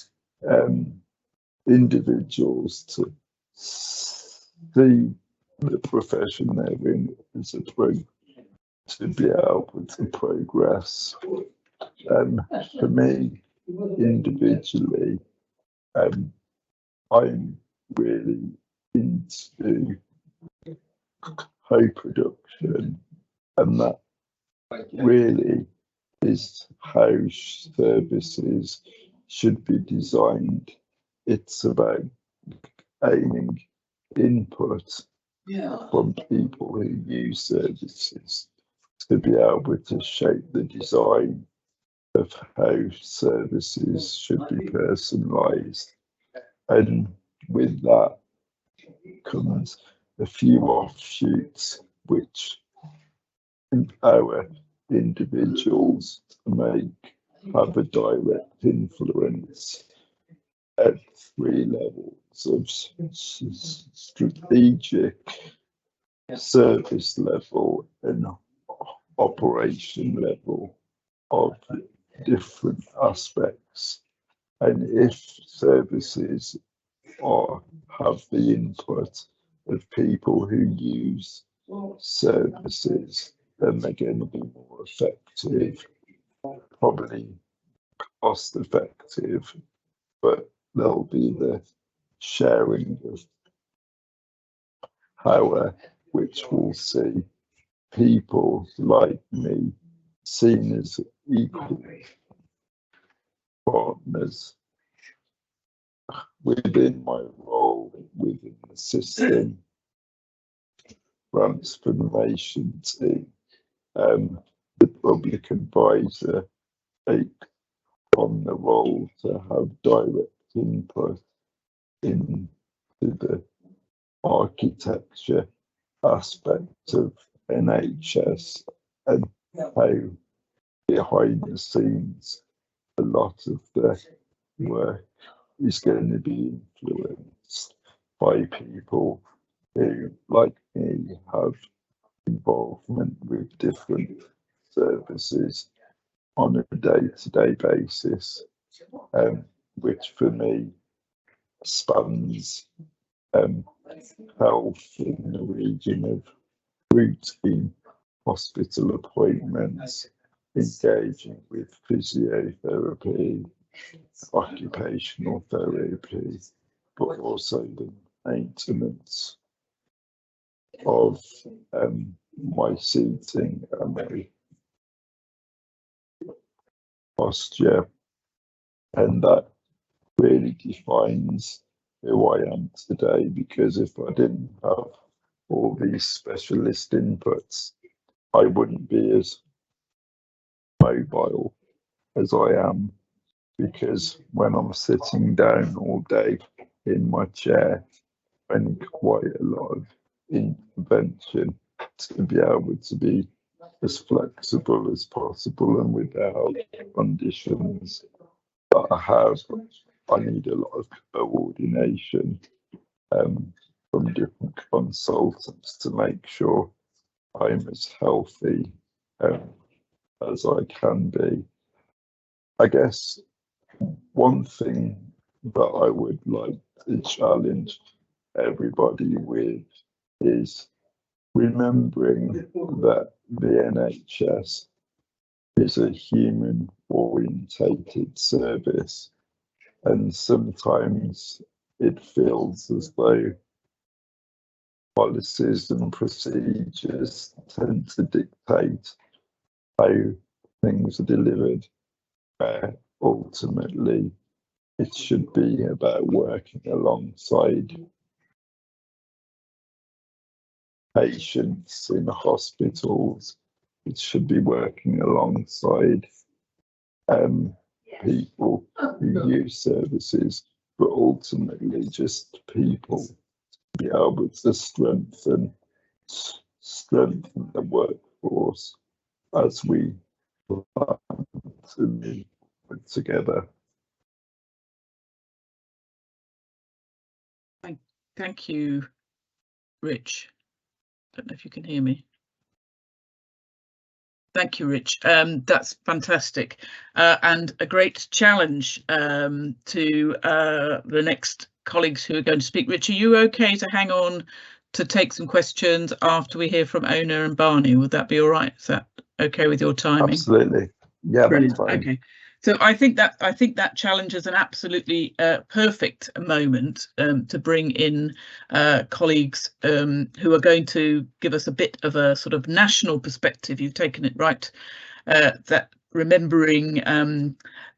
individuals to see the profession they're in as a to be able to progress? For me, individually, I'm really into co-production, and that really is how services should be designed. It's about aiming input from people who use services to be able to shape the design of how services should be personalised. And with that comes a few offshoots which empower individuals to have a direct influence at 3 levels of strategic, service level, and operation level of different aspects. And if services have the input of people who use services, then they're going to be more effective, probably cost effective, but there'll be the sharing of power, which will see people like me seen as equal partners within my role within the system transformation team. The public advisor take on the role to have direct input into the architecture aspect of NHS and how behind the scenes a lot of the work is going to be influenced by people who, like me, have involvement with different services on a day-to-day basis, which for me spans health in the region of routine hospital appointments, engaging with physiotherapy, occupational therapy, but also the maintenance of my seating and my posture, and that really defines who I am today, because if I didn't have all these specialist inputs, I wouldn't be as mobile as I am, because when I'm sitting down all day in my chair, I need quite a lot of intervention to be able to be as flexible as possible, and without conditions that I have, I need a lot of coordination from different consultants to make sure I'm as healthy as I can be. I guess one thing that I would like to challenge everybody with is remembering that the NHS is a human orientated service, and sometimes it feels as though policies and procedures tend to dictate how things are delivered. Ultimately, it should be about working alongside patients in hospitals. It should be working alongside people who use services, but ultimately just people to be able to strengthen the workforce as we plan to move together. Thank you, Rich. Don't know if you can hear me. Thank you, Rich. That's fantastic, and a great challenge to the next colleagues who are going to speak. Rich, are you okay to hang on to take some questions after we hear from Ona and Barney? Would that be all right? Is that okay with your timing? Absolutely. Yeah, brilliant. That's fine. Okay. So I think that challenge is an absolutely perfect moment to bring in colleagues who are going to give us a bit of a sort of national perspective. You've taken it right, that remembering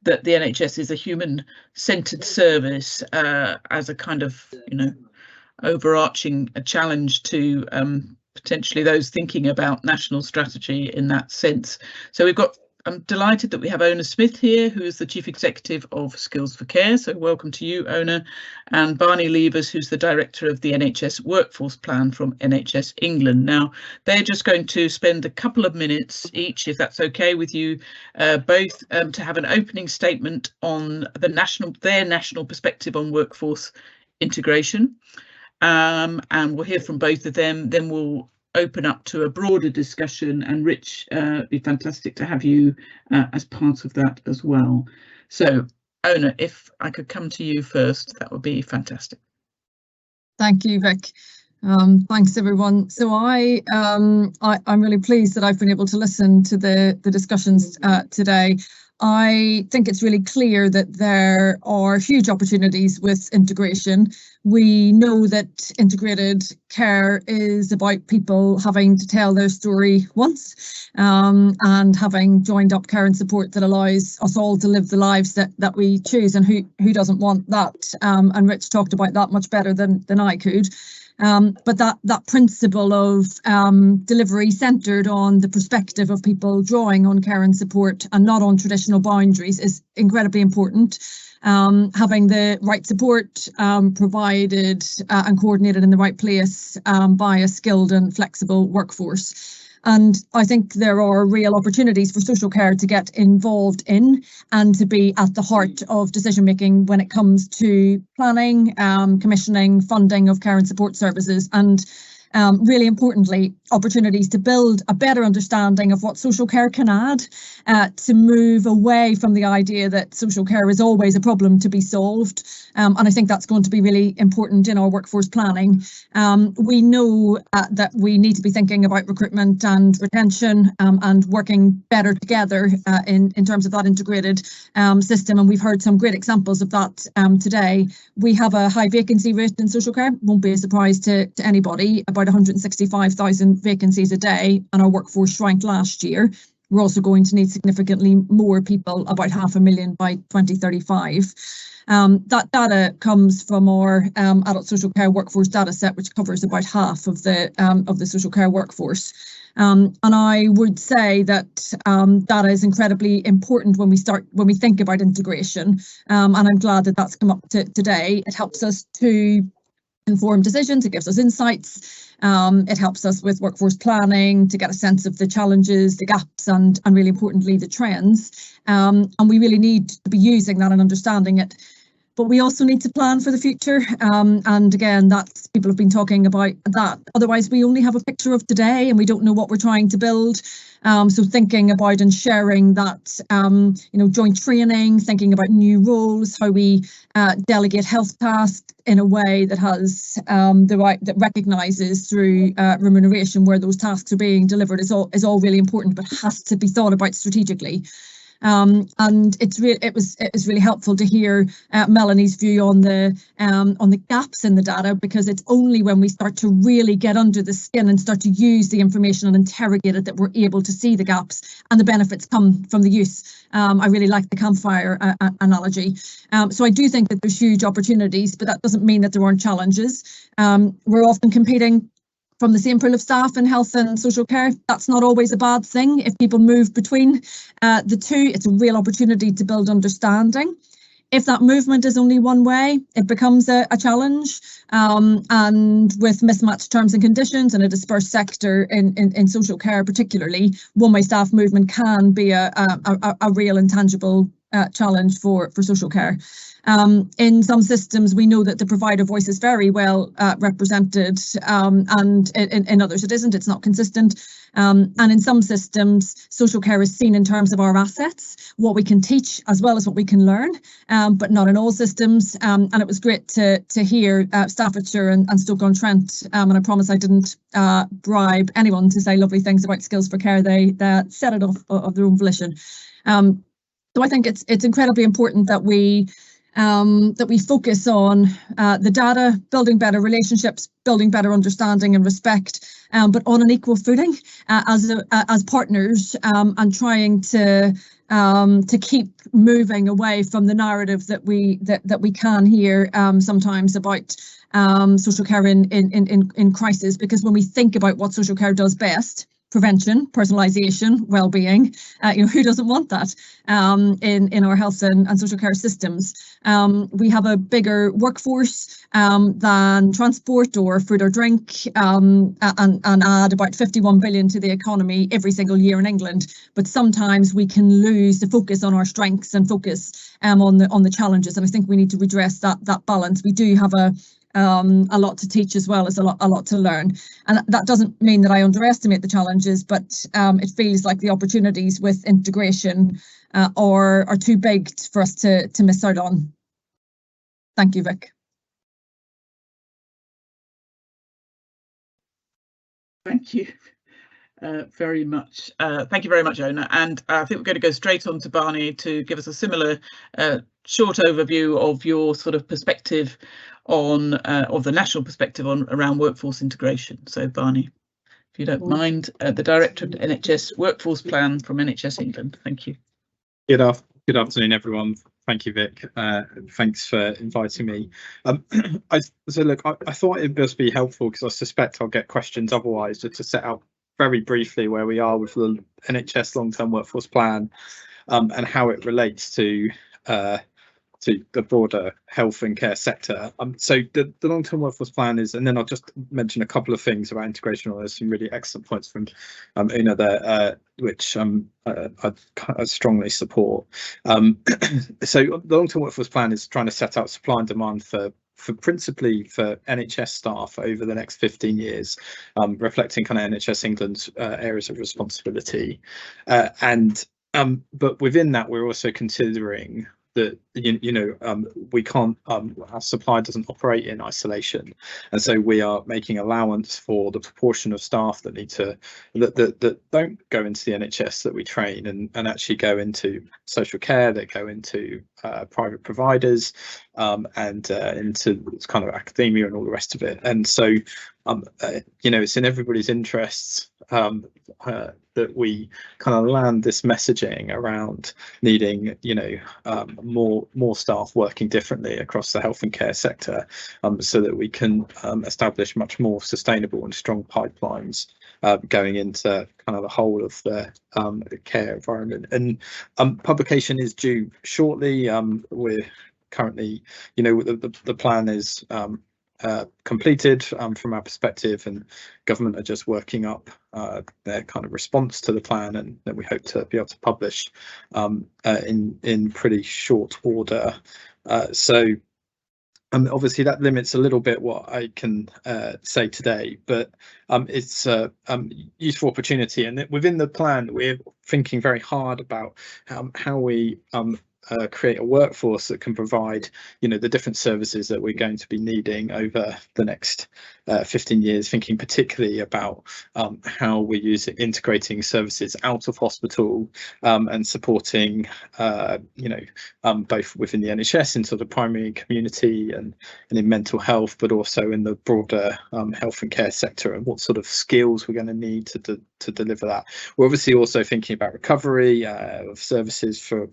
that the NHS is a human-centred service as a kind of, you know, overarching challenge to potentially those thinking about national strategy in that sense. So I'm delighted that we have Ona Smith here, who is the Chief Executive of Skills for Care. So welcome to you, Ona, and Barney Levers, who's the Director of the NHS Workforce Plan from NHS England. Now, they're just going to spend a couple of minutes each, if that's okay with you, both to have an opening statement on their national perspective on workforce integration. And we'll hear from both of them, then we'll open up to a broader discussion, and Rich, it'd be fantastic to have you as part of that as well. So Ona, if I could come to you first, that would be fantastic. Thank you, Vic. Thanks everyone. So I'm really pleased that I've been able to listen to the discussions today. I think it's really clear that there are huge opportunities with integration. We know that integrated care is about people having to tell their story once and having joined up care and support that allows us all to live the lives that we choose, and who doesn't want that? And Rich talked about that much better than I could. But that principle of delivery centred on the perspective of people drawing on care and support and not on traditional boundaries is incredibly important. Having the right support provided and coordinated in the right place by a skilled and flexible workforce. And I think there are real opportunities for social care to get involved in and to be at the heart of decision making when it comes to planning, commissioning, funding of care and support services, and really importantly, opportunities to build a better understanding of what social care can add, to move away from the idea that social care is always a problem to be solved. And I think that's going to be really important in our workforce planning. We know that we need to be thinking about recruitment and retention and working better together in terms of that integrated system. And we've heard some great examples of that today. We have a high vacancy rate in social care, won't be a surprise to anybody, about 165,000 vacancies a day, and our workforce shrank last year. We're also going to need significantly more people, about 500,000 by 2035. That data comes from our adult social care workforce data set, which covers about half of the social care workforce. And I would say that data is incredibly important when we think about integration. And I'm glad that that's come up today. It helps us to inform decisions, it gives us insights, it helps us with workforce planning to get a sense of the challenges, the gaps, and really importantly, the trends. And we really need to be using that and understanding it. but we also need to plan for the future. And again, that's, people have been talking about that. Otherwise, we only have a picture of today and we don't know what we're trying to build. So thinking about and sharing that, joint training, thinking about new roles, how we delegate health tasks in a way that has that recognises through remuneration where those tasks are being delivered is all really important, but has to be thought about strategically. And it was really helpful to hear Melanie's view on the gaps in the data, because it's only when we start to really get under the skin and start to use the information and interrogate it that we're able to see the gaps, and the benefits come from the use. I really like the campfire analogy. So I do think that there's huge opportunities, but that doesn't mean that there aren't challenges. We're often competing from the same pool of staff in health and social care. That's not always a bad thing. If people move between the two, it's a real opportunity to build understanding. If that movement is only one way, it becomes a challenge. And with mismatched terms and conditions and a dispersed sector in social care particularly, one-way staff movement can be a real and tangible challenge for social care. In some systems, we know that the provider voice is very well represented, and in others it isn't. It's not consistent. And in some systems, social care is seen in terms of our assets, what we can teach as well as what we can learn, but not in all systems. And it was great to hear Staffordshire and Stoke-on-Trent, and I promise I didn't bribe anyone to say lovely things about Skills for Care. They set it off of their own volition. So I think it's incredibly important that we focus on the data, building better relationships, building better understanding and respect, but on an equal footing as partners, and trying to keep moving away from the narrative that we can hear sometimes about social care in crisis. Because when we think about what social care does best, prevention, personalisation, well-being, who doesn't want that in our health and social care systems? We have a bigger workforce than transport or food or drink, and add about 51 billion to the economy every single year in England. But sometimes we can lose the focus on our strengths and focus on the challenges. And I think we need to redress that balance. We do have a lot to teach as well as a lot to learn, and that doesn't mean that I underestimate the challenges, but it feels like the opportunities with integration are too big for us to miss out on. Thank you, Vic. Thank you very much. Thank you very much, Ona. And I think we're going to go straight on to Barney to give us a similar short overview of your sort of perspective on of the national perspective on around workforce integration. So Barney, if you don't mind, the Director of the NHS Workforce Plan from NHS England. Thank you. Good afternoon, everyone. Thank you, Vic. Thanks for inviting me. I thought it must be helpful, because I suspect I'll get questions otherwise, just to set out very briefly where we are with the NHS long-term workforce plan, and how it relates to the broader health and care sector. So the long-term workforce plan is, and then I'll just mention a couple of things about integration. There's some really excellent points from Una there, which I strongly support. So the long-term workforce plan is trying to set out supply and demand for principally for NHS staff over the next 15 years, reflecting kind of NHS England's areas of responsibility. But within that, we're also considering that we can't, our supply doesn't operate in isolation, and so we are making allowance for the proportion of staff that need to that don't go into the NHS, that we train and actually go into social care, that go into private providers, and into kind of academia and all the rest of it. And so it's in everybody's interests that we kind of land this messaging around needing more staff working differently across the health and care sector, so that we can establish much more sustainable and strong pipelines going into kind of the whole of the care environment. And publication is due shortly. We're currently, the plan is completed from our perspective, and government are just working up their kind of response to the plan, and then we hope to be able to publish in pretty short order. So Obviously that limits a little bit what I can say today, but it's a useful opportunity, and within the plan we're thinking very hard about how we create a workforce that can provide, you know, the different services that we're going to be needing over the next 15 years, thinking particularly about how we're integrating services out of hospital and supporting, you know, both within the NHS in sort of primary community and in mental health, but also in the broader health and care sector, and what sort of skills we're going to need to deliver that. We're obviously also thinking about recovery of services for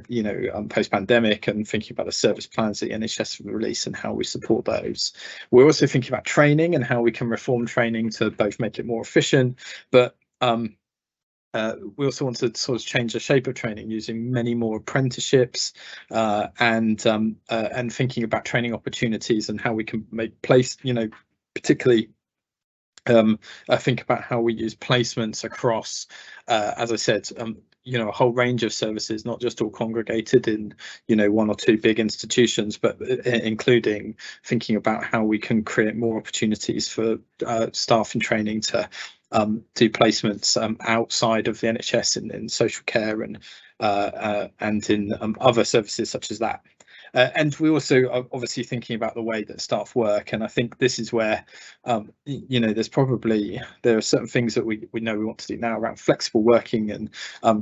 you know, post-pandemic, and thinking about the service plans that the NHS will release and how we support those. We're also thinking about training and how we can reform training to both make it more efficient, but we also want to sort of change the shape of training using many more apprenticeships and thinking about training opportunities and how we can make place, you know, particularly I think about how we use placements across, as I said, you know, a whole range of services, not just all congregated in, you know, one or two big institutions, but including thinking about how we can create more opportunities for staff in training to do placements outside of the NHS in social care and in other services such as that. And we also are obviously thinking about the way that staff work, and I think this is where you know, there are certain things that we know we want to do now around flexible working and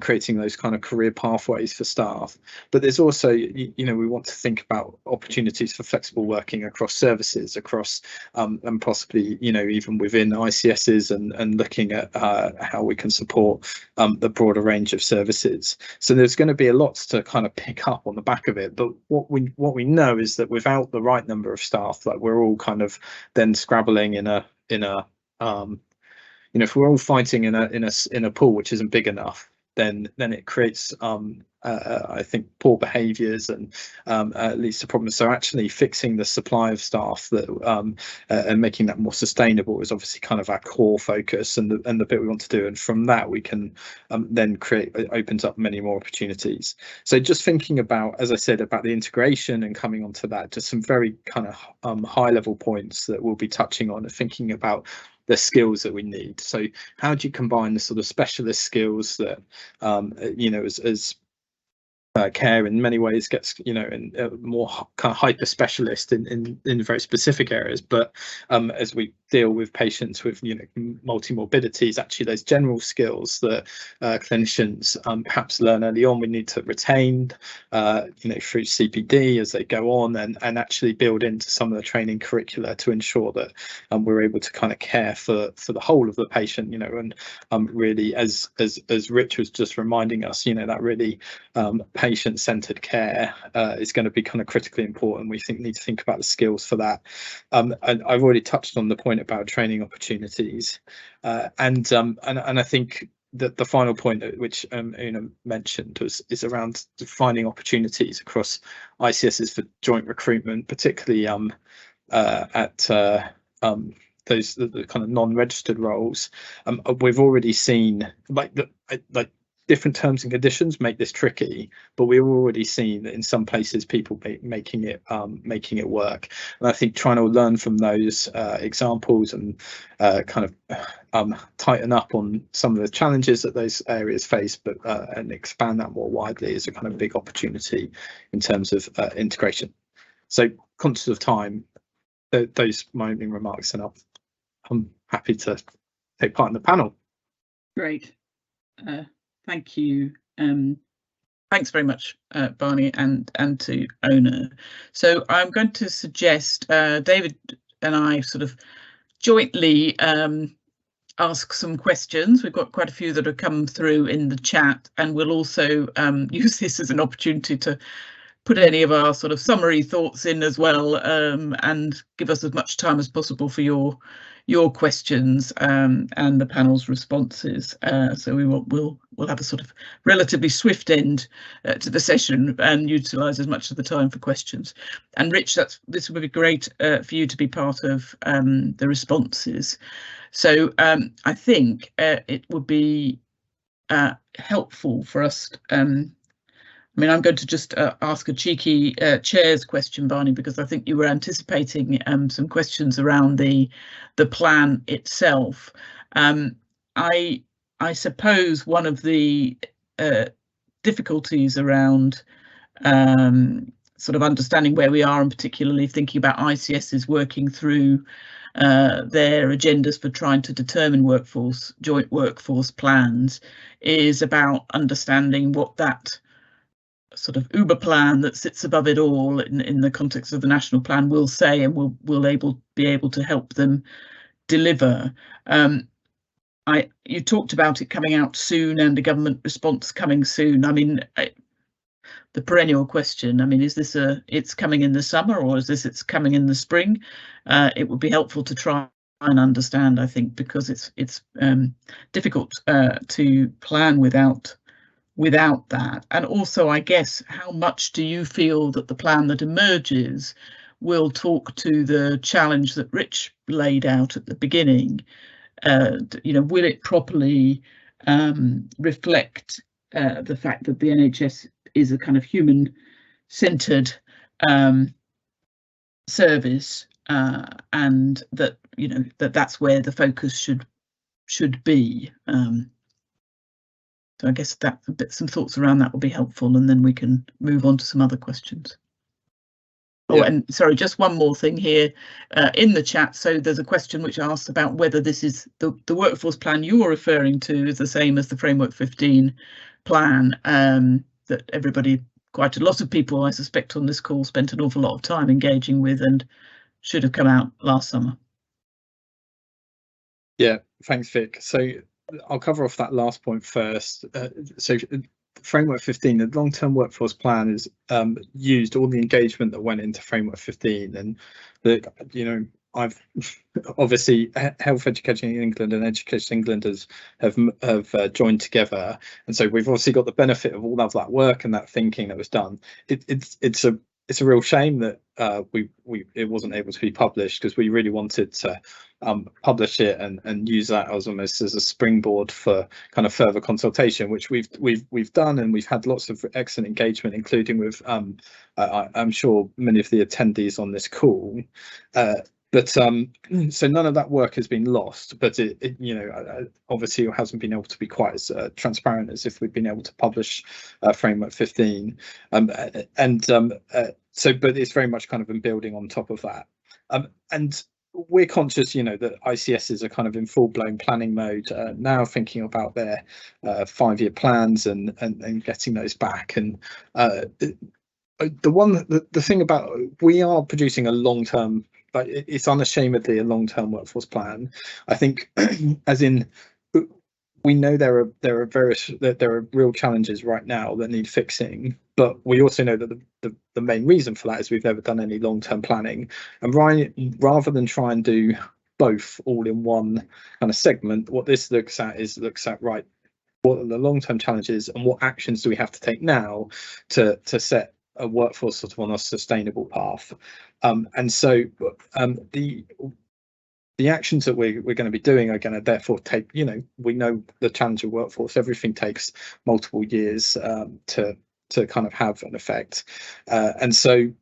creating those kind of career pathways for staff, but there's also, you know, we want to think about opportunities for flexible working across services, across and possibly, you know, even within ICSs, and looking at how we can support the broader range of services. So there's going to be a lot to kind of pick up on the back of it, but what we know is that without the right number of staff, like, we're all kind of then scrabbling in a you know, if we're all fighting in a pool which isn't big enough, then it creates I think poor behaviours and leads to problems. So actually fixing the supply of staff that and making that more sustainable is obviously kind of our core focus, and the bit we want to do, and from that we can then it opens up many more opportunities. So just thinking about, as I said, about the integration and coming onto that, just some very kind of high level points that we'll be touching on, and thinking about the skills that we need. So how do you combine the sort of specialist skills that you know, as care in many ways gets, you know, in more kind of hyper specialist in very specific areas, but as we deal with patients with, you know, multi-morbidities, actually those general skills that clinicians perhaps learn early on, we need to retain, you know, through CPD as they go on, and actually build into some of the training curricula to ensure that we're able to kind of care for the whole of the patient, you know, and really, as Rich was just reminding us, you know, that really patient-centered care is going to be kind of critically important. We need to think about the skills for that. And I've already touched on the point about training opportunities, and I think that the final point which Una mentioned is around finding opportunities across ICSs for joint recruitment, particularly at those the kind of non-registered roles. We've already seen like different terms and conditions make this tricky, but we've already seen that in some places people making it work. And I think trying to learn from those examples and kind of tighten up on some of the challenges that those areas face, but and expand that more widely is a kind of big opportunity in terms of integration. So, conscious of time, those my opening remarks, and I'm happy to take part in the panel. Great. Thank you. Thanks very much, Barney, and to Ona. So I'm going to suggest David and I sort of jointly ask some questions. We've got quite a few that have come through in the chat, and we'll also use this as an opportunity to put any of our sort of summary thoughts in as well, and give us as much time as possible for your questions and the panel's responses. So we'll have a sort of relatively swift end to the session and utilise as much of the time for questions. And Rich, this would be great for you to be part of the responses. So I think it would be helpful for us. I mean, I'm going to just ask a cheeky chair's question, Barney, because I think you were anticipating some questions around the plan itself. I suppose one of the difficulties around sort of understanding where we are, and particularly thinking about ICSs working through their agendas for trying to determine joint workforce plans, is about understanding what that sort of Uber plan that sits above it all in the context of the national plan will say, and will be able to help them deliver. You talked about it coming out soon and a government response coming soon. I mean, the perennial question, I mean, is this it's coming in the summer, or is this it's coming in the spring? It would be helpful to try and understand, I think, because it's difficult to plan without that. And also, I guess, how much do you feel that the plan that emerges will talk to the challenge that Rich laid out at the beginning? You know, will it properly reflect the fact that the NHS is a kind of human-centred service, and that, you know, that's where the focus should be. So I guess that some thoughts around that will be helpful, and then we can move on to some other questions. Oh, and sorry, just one more thing here in the chat. So there's a question which asks about whether this is the workforce plan you're referring to is the same as the Framework 15 plan that everybody, quite a lot of people, I suspect, on this call spent an awful lot of time engaging with and should have come out last summer. Yeah, thanks, Vic. So I'll cover off that last point first. So Framework 15, the long-term workforce plan, is used all the engagement that went into Framework 15, and you know, I've obviously Health Education England and Education England have joined together, and so we've obviously got the benefit of all of that work and that thinking that was done. It's a real shame that it wasn't able to be published, because we really wanted to publish it and use that as almost as a springboard for kind of further consultation, which we've done, and we've had lots of excellent engagement, including with I'm sure many of the attendees on this call. But so none of that work has been lost, but it you know, obviously it hasn't been able to be quite as transparent as if we'd been able to publish Framework 15, so but it's very much kind of been building on top of that, and we're conscious, you know, that ICSs are kind of in full-blown planning mode now, thinking about their 5-year plans and getting those back. And the thing about, we are producing a long-term, but it's unashamedly a long-term workforce plan. I think, as in, we know there are real challenges right now that need fixing, but we also know that the main reason for that is we've never done any long-term planning, and rather than try and do both all in one kind of segment, what this looks at right, what are the long-term challenges and what actions do we have to take now to set a workforce sort of on a sustainable path. And so the actions that we're going to be doing are going to therefore take, you know, we know the challenge of workforce, everything takes multiple years to kind of have an effect. And so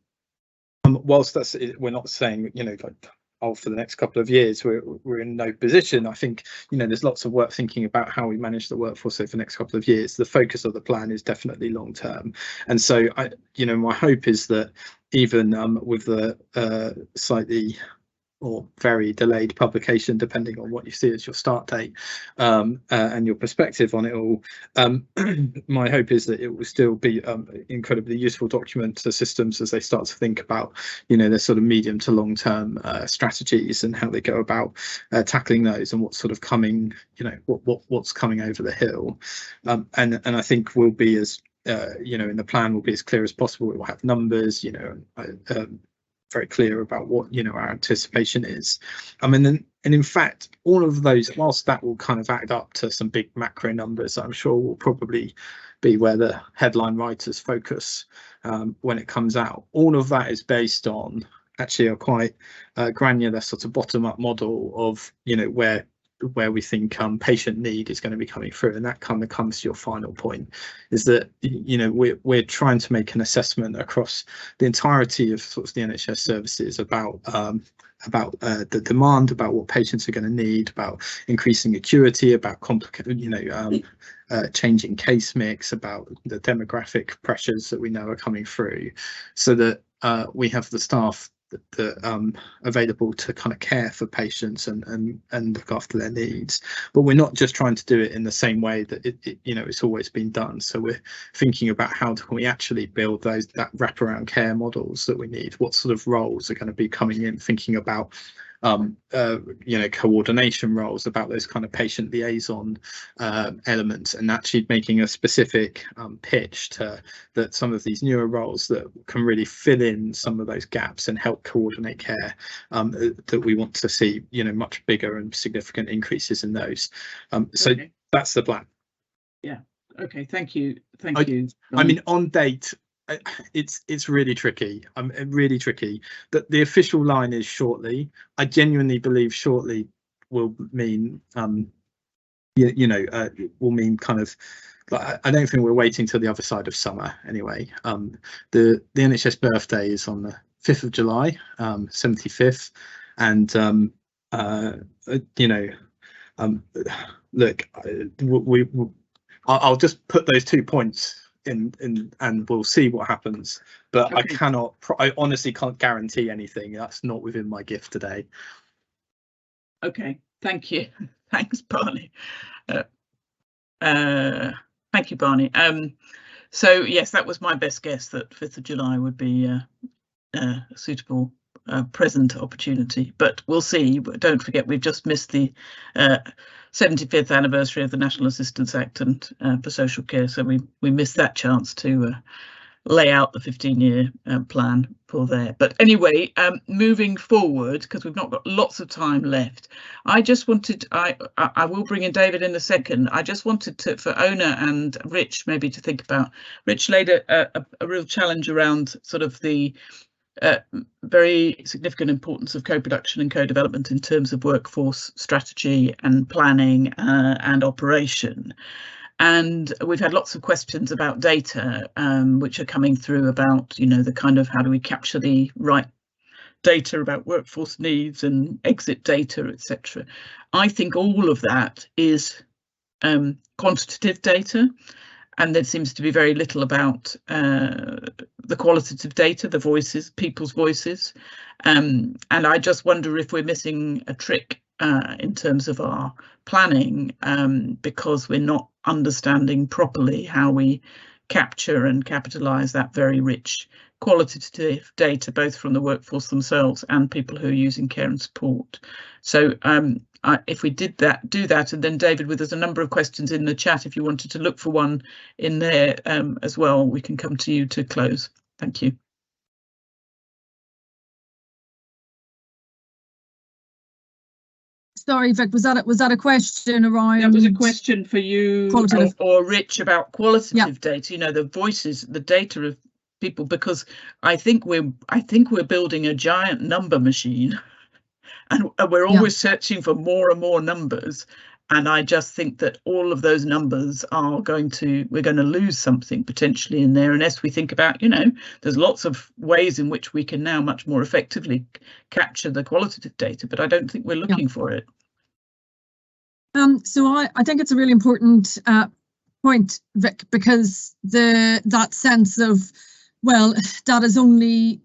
whilst we're not saying, you know, like, oh, for the next couple of years we're in no position, I think, you know, there's lots of work thinking about how we manage the workforce over the next couple of years. The focus of the plan is definitely long term, and so my hope is that even with the slightly or very delayed publication, depending on what you see as your start date, and your perspective on it all, my hope is that it will still be incredibly useful document to systems as they start to think about, you know, their sort of medium to long term strategies and how they go about tackling those, and what's sort of coming, you know, what's coming over the hill, and I think we'll be as you know, in the plan will be as clear as possible. It will have numbers, you know, very clear about what, you know, our anticipation is. I mean, and in fact, all of those, whilst that will kind of add up to some big macro numbers, I'm sure will probably be where the headline writers focus when it comes out. All of that is based on actually a quite granular sort of bottom-up model of, you know, where where we think patient need is going to be coming through, and that kind of comes to your final point, is that, you know, we're trying to make an assessment across the entirety of sort of the NHS services about the demand, about what patients are going to need, about increasing acuity, about changing case mix, about the demographic pressures that we know are coming through, so that we have the staff that available to kind of care for patients and look after their needs. But we're not just trying to do it in the same way that it's always been done. So we're thinking about how can we actually build that wraparound care models that we need. What sort of roles are going to be coming in, thinking about coordination roles, about those kind of patient liaison elements, and actually making a specific pitch to that some of these newer roles that can really fill in some of those gaps and help coordinate care, that we want to see, much bigger and significant increases in those. So okay. That's the plan. Yeah. Okay. Thank you. Thank you. I mean, on date, it's really tricky. Really tricky. That the official line is shortly. I genuinely believe shortly will mean will mean kind of. I don't think we're waiting till the other side of summer anyway. The NHS birthday is on the 5th of July, 75th, and look, I'll just put those 2 points in and we'll see what happens, but okay. I honestly can't guarantee anything. That's not within my gift today. Okay, thank you. Thanks, Barney. Thank you, Barney. So yes, that was my best guess, that 5th of July would be a suitable present opportunity, but we'll see. But don't forget, we've just missed the 75th anniversary of the National Assistance Act and for social care, so we missed that chance to lay out the 15-year plan for there. But anyway, moving forward, because we've not got lots of time left, I just wanted, I will bring in David in a second. I just wanted to, for Ona and Rich, maybe to think about. Rich laid a real challenge around sort of the very significant importance of co-production and co-development in terms of workforce strategy and planning and operation. And we've had lots of questions about data, which are coming through about, the kind of how do we capture the right data about workforce needs and exit data, etc. I think all of that is quantitative data. And there seems to be very little about the qualitative data, the voices, people's voices. And I just wonder if we're missing a trick in terms of our planning, because we're not understanding properly how we capture and capitalise that very rich qualitative data, both from the workforce themselves and people who are using care and support. So if we do that, and then David, there's a number of questions in the chat. If you wanted to look for one in there as well, we can come to you to close. Thank you. Sorry, Vic, was that a question around? That was a question for you or Rich about qualitative data. The voices, the data of people, because I think we're building a giant number machine. And we're always searching for more and more numbers. And I just think that all of those numbers we're going to lose something potentially in there, unless we think about, there's lots of ways in which we can now much more effectively capture the qualitative data, but I don't think we're looking for it. So I think it's a really important point, Vic, because that sense of, well, that is only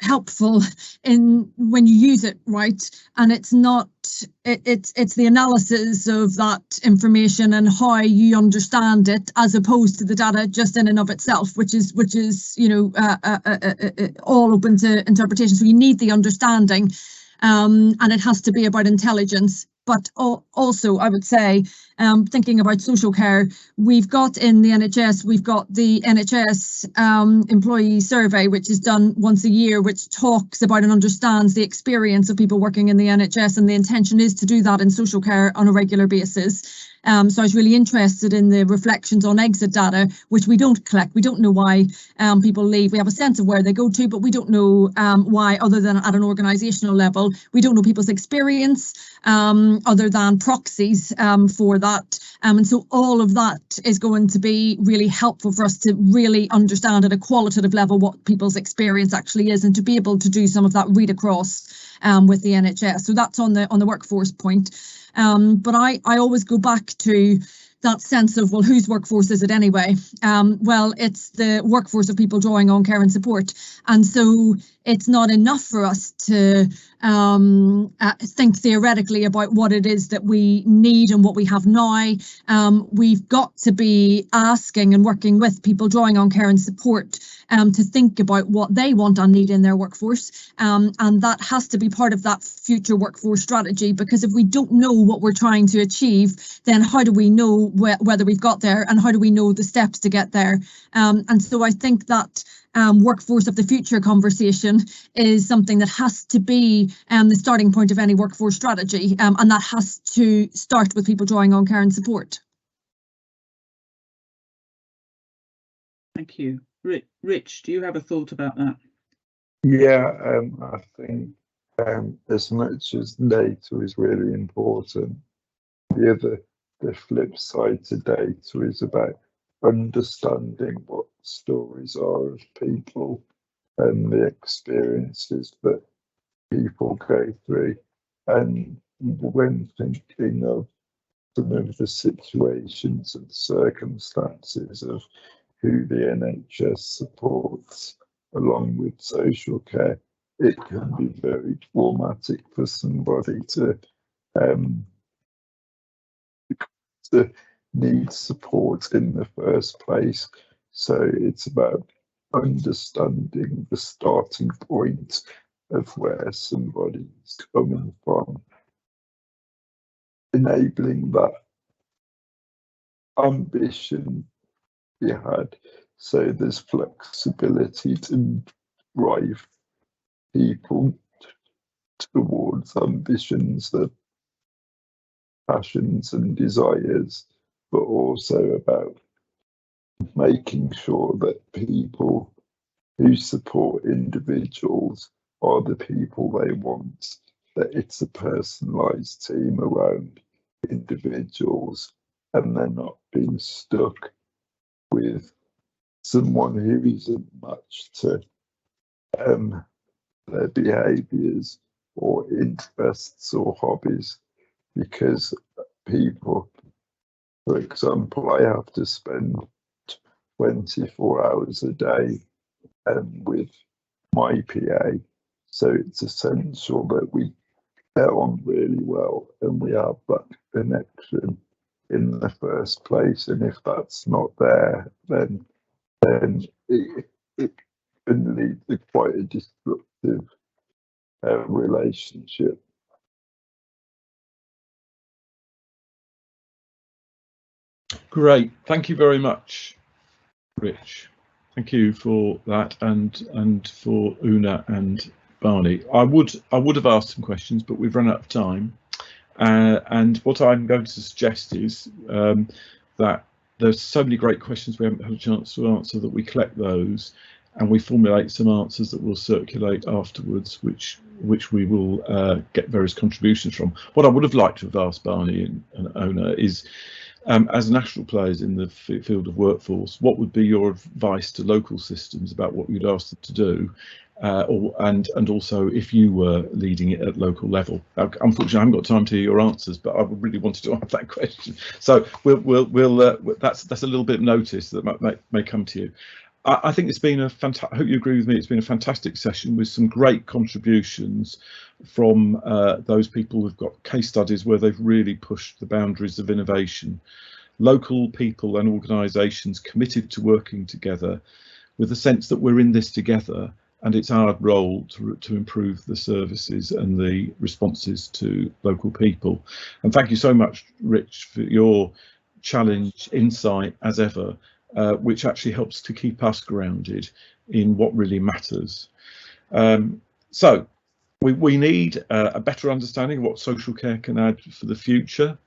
helpful when you use it right, and it's not it's the analysis of that information and how you understand it, as opposed to the data just in and of itself, which is all open to interpretation. So you need the understanding, and it has to be about intelligence. But also, I would say, thinking about social care, we've got in the NHS, we've got the NHS employee survey, which is done once a year, which talks about and understands the experience of people working in the NHS, and the intention is to do that in social care on a regular basis. So I was really interested in the reflections on exit data, which we don't collect. We don't know why people leave. We have a sense of where they go to, but we don't know why, other than at an organisational level. We don't know people's experience other than proxies for that. And so all of that is going to be really helpful for us to really understand at a qualitative level what people's experience actually is, and to be able to do some of that read across with the NHS. So that's on the workforce point. But I always go back to that sense of, well, whose workforce is it anyway? Well, it's the workforce of people drawing on care and support. And so it's not enough for us to think theoretically about what it is that we need and what we have now. We've got to be asking and working with people drawing on care and support to think about what they want and need in their workforce. And that has to be part of that future workforce strategy, because if we don't know what we're trying to achieve, then how do we know whether we've got there, and how do we know the steps to get there? And so I think that workforce of the future conversation is something that has to be the starting point of any workforce strategy, and that has to start with people drawing on care and support. Thank you. Rich, do you have a thought about that? Yeah, I think as much as data is really important, the flip side to data is about understanding what stories are of people and the experiences that people go through. And when thinking of some of the situations and circumstances of who the NHS supports along with social care, it can be very traumatic for somebody to need support in the first place. So it's about understanding the starting point of where somebody's coming from, enabling that ambition you had. So there's flexibility to drive people towards ambitions, of passions and desires, but also about making sure that people who support individuals are the people they want, that it's a personalised team around individuals, and they're not being stuck with someone who isn't matched to their behaviours or interests or hobbies. Because people, for example, I have to spend 24 hours a day with my PA, so it's essential that we get on really well and we have that connection in the first place. And if that's not there, then it can lead to quite a destructive relationship. Great, thank you very much, Rich. Thank you for that, and for Una and Barney. I would have asked some questions, but we've run out of time. And what I'm going to suggest is that there's so many great questions we haven't had a chance to answer, that we collect those and we formulate some answers that will circulate afterwards, which we will get various contributions from. What I would have liked to have asked Barney and Ona is, as national players in the field of workforce, what would be your advice to local systems about what you'd ask them to do, and also if you were leading it at local level? Unfortunately, I haven't got time to hear your answers, but I really wanted to ask that question. So we'll that's a little bit of notice that may come to you. I think it's been a fantastic. I hope you agree with me. It's been a fantastic session with some great contributions from those people who've got case studies where they've really pushed the boundaries of innovation. Local people and organisations committed to working together with the sense that we're in this together, and it's our role to improve the services and the responses to local people. And thank you so much, Rich, for your challenge, insight as ever, which actually helps to keep us grounded in what really matters. So we need a better understanding of what social care can add for the future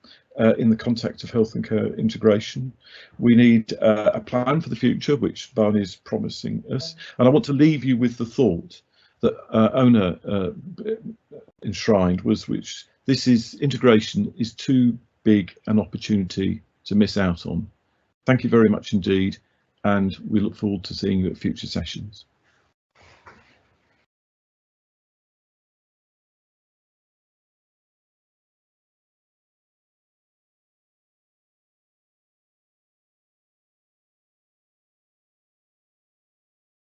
in the context of health and care integration. We need a plan for the future, which Barney's promising us. And I want to leave you with the thought that Ona enshrined, which this is integration is too big an opportunity to miss out on. Thank you very much indeed, and we look forward to seeing you at future sessions.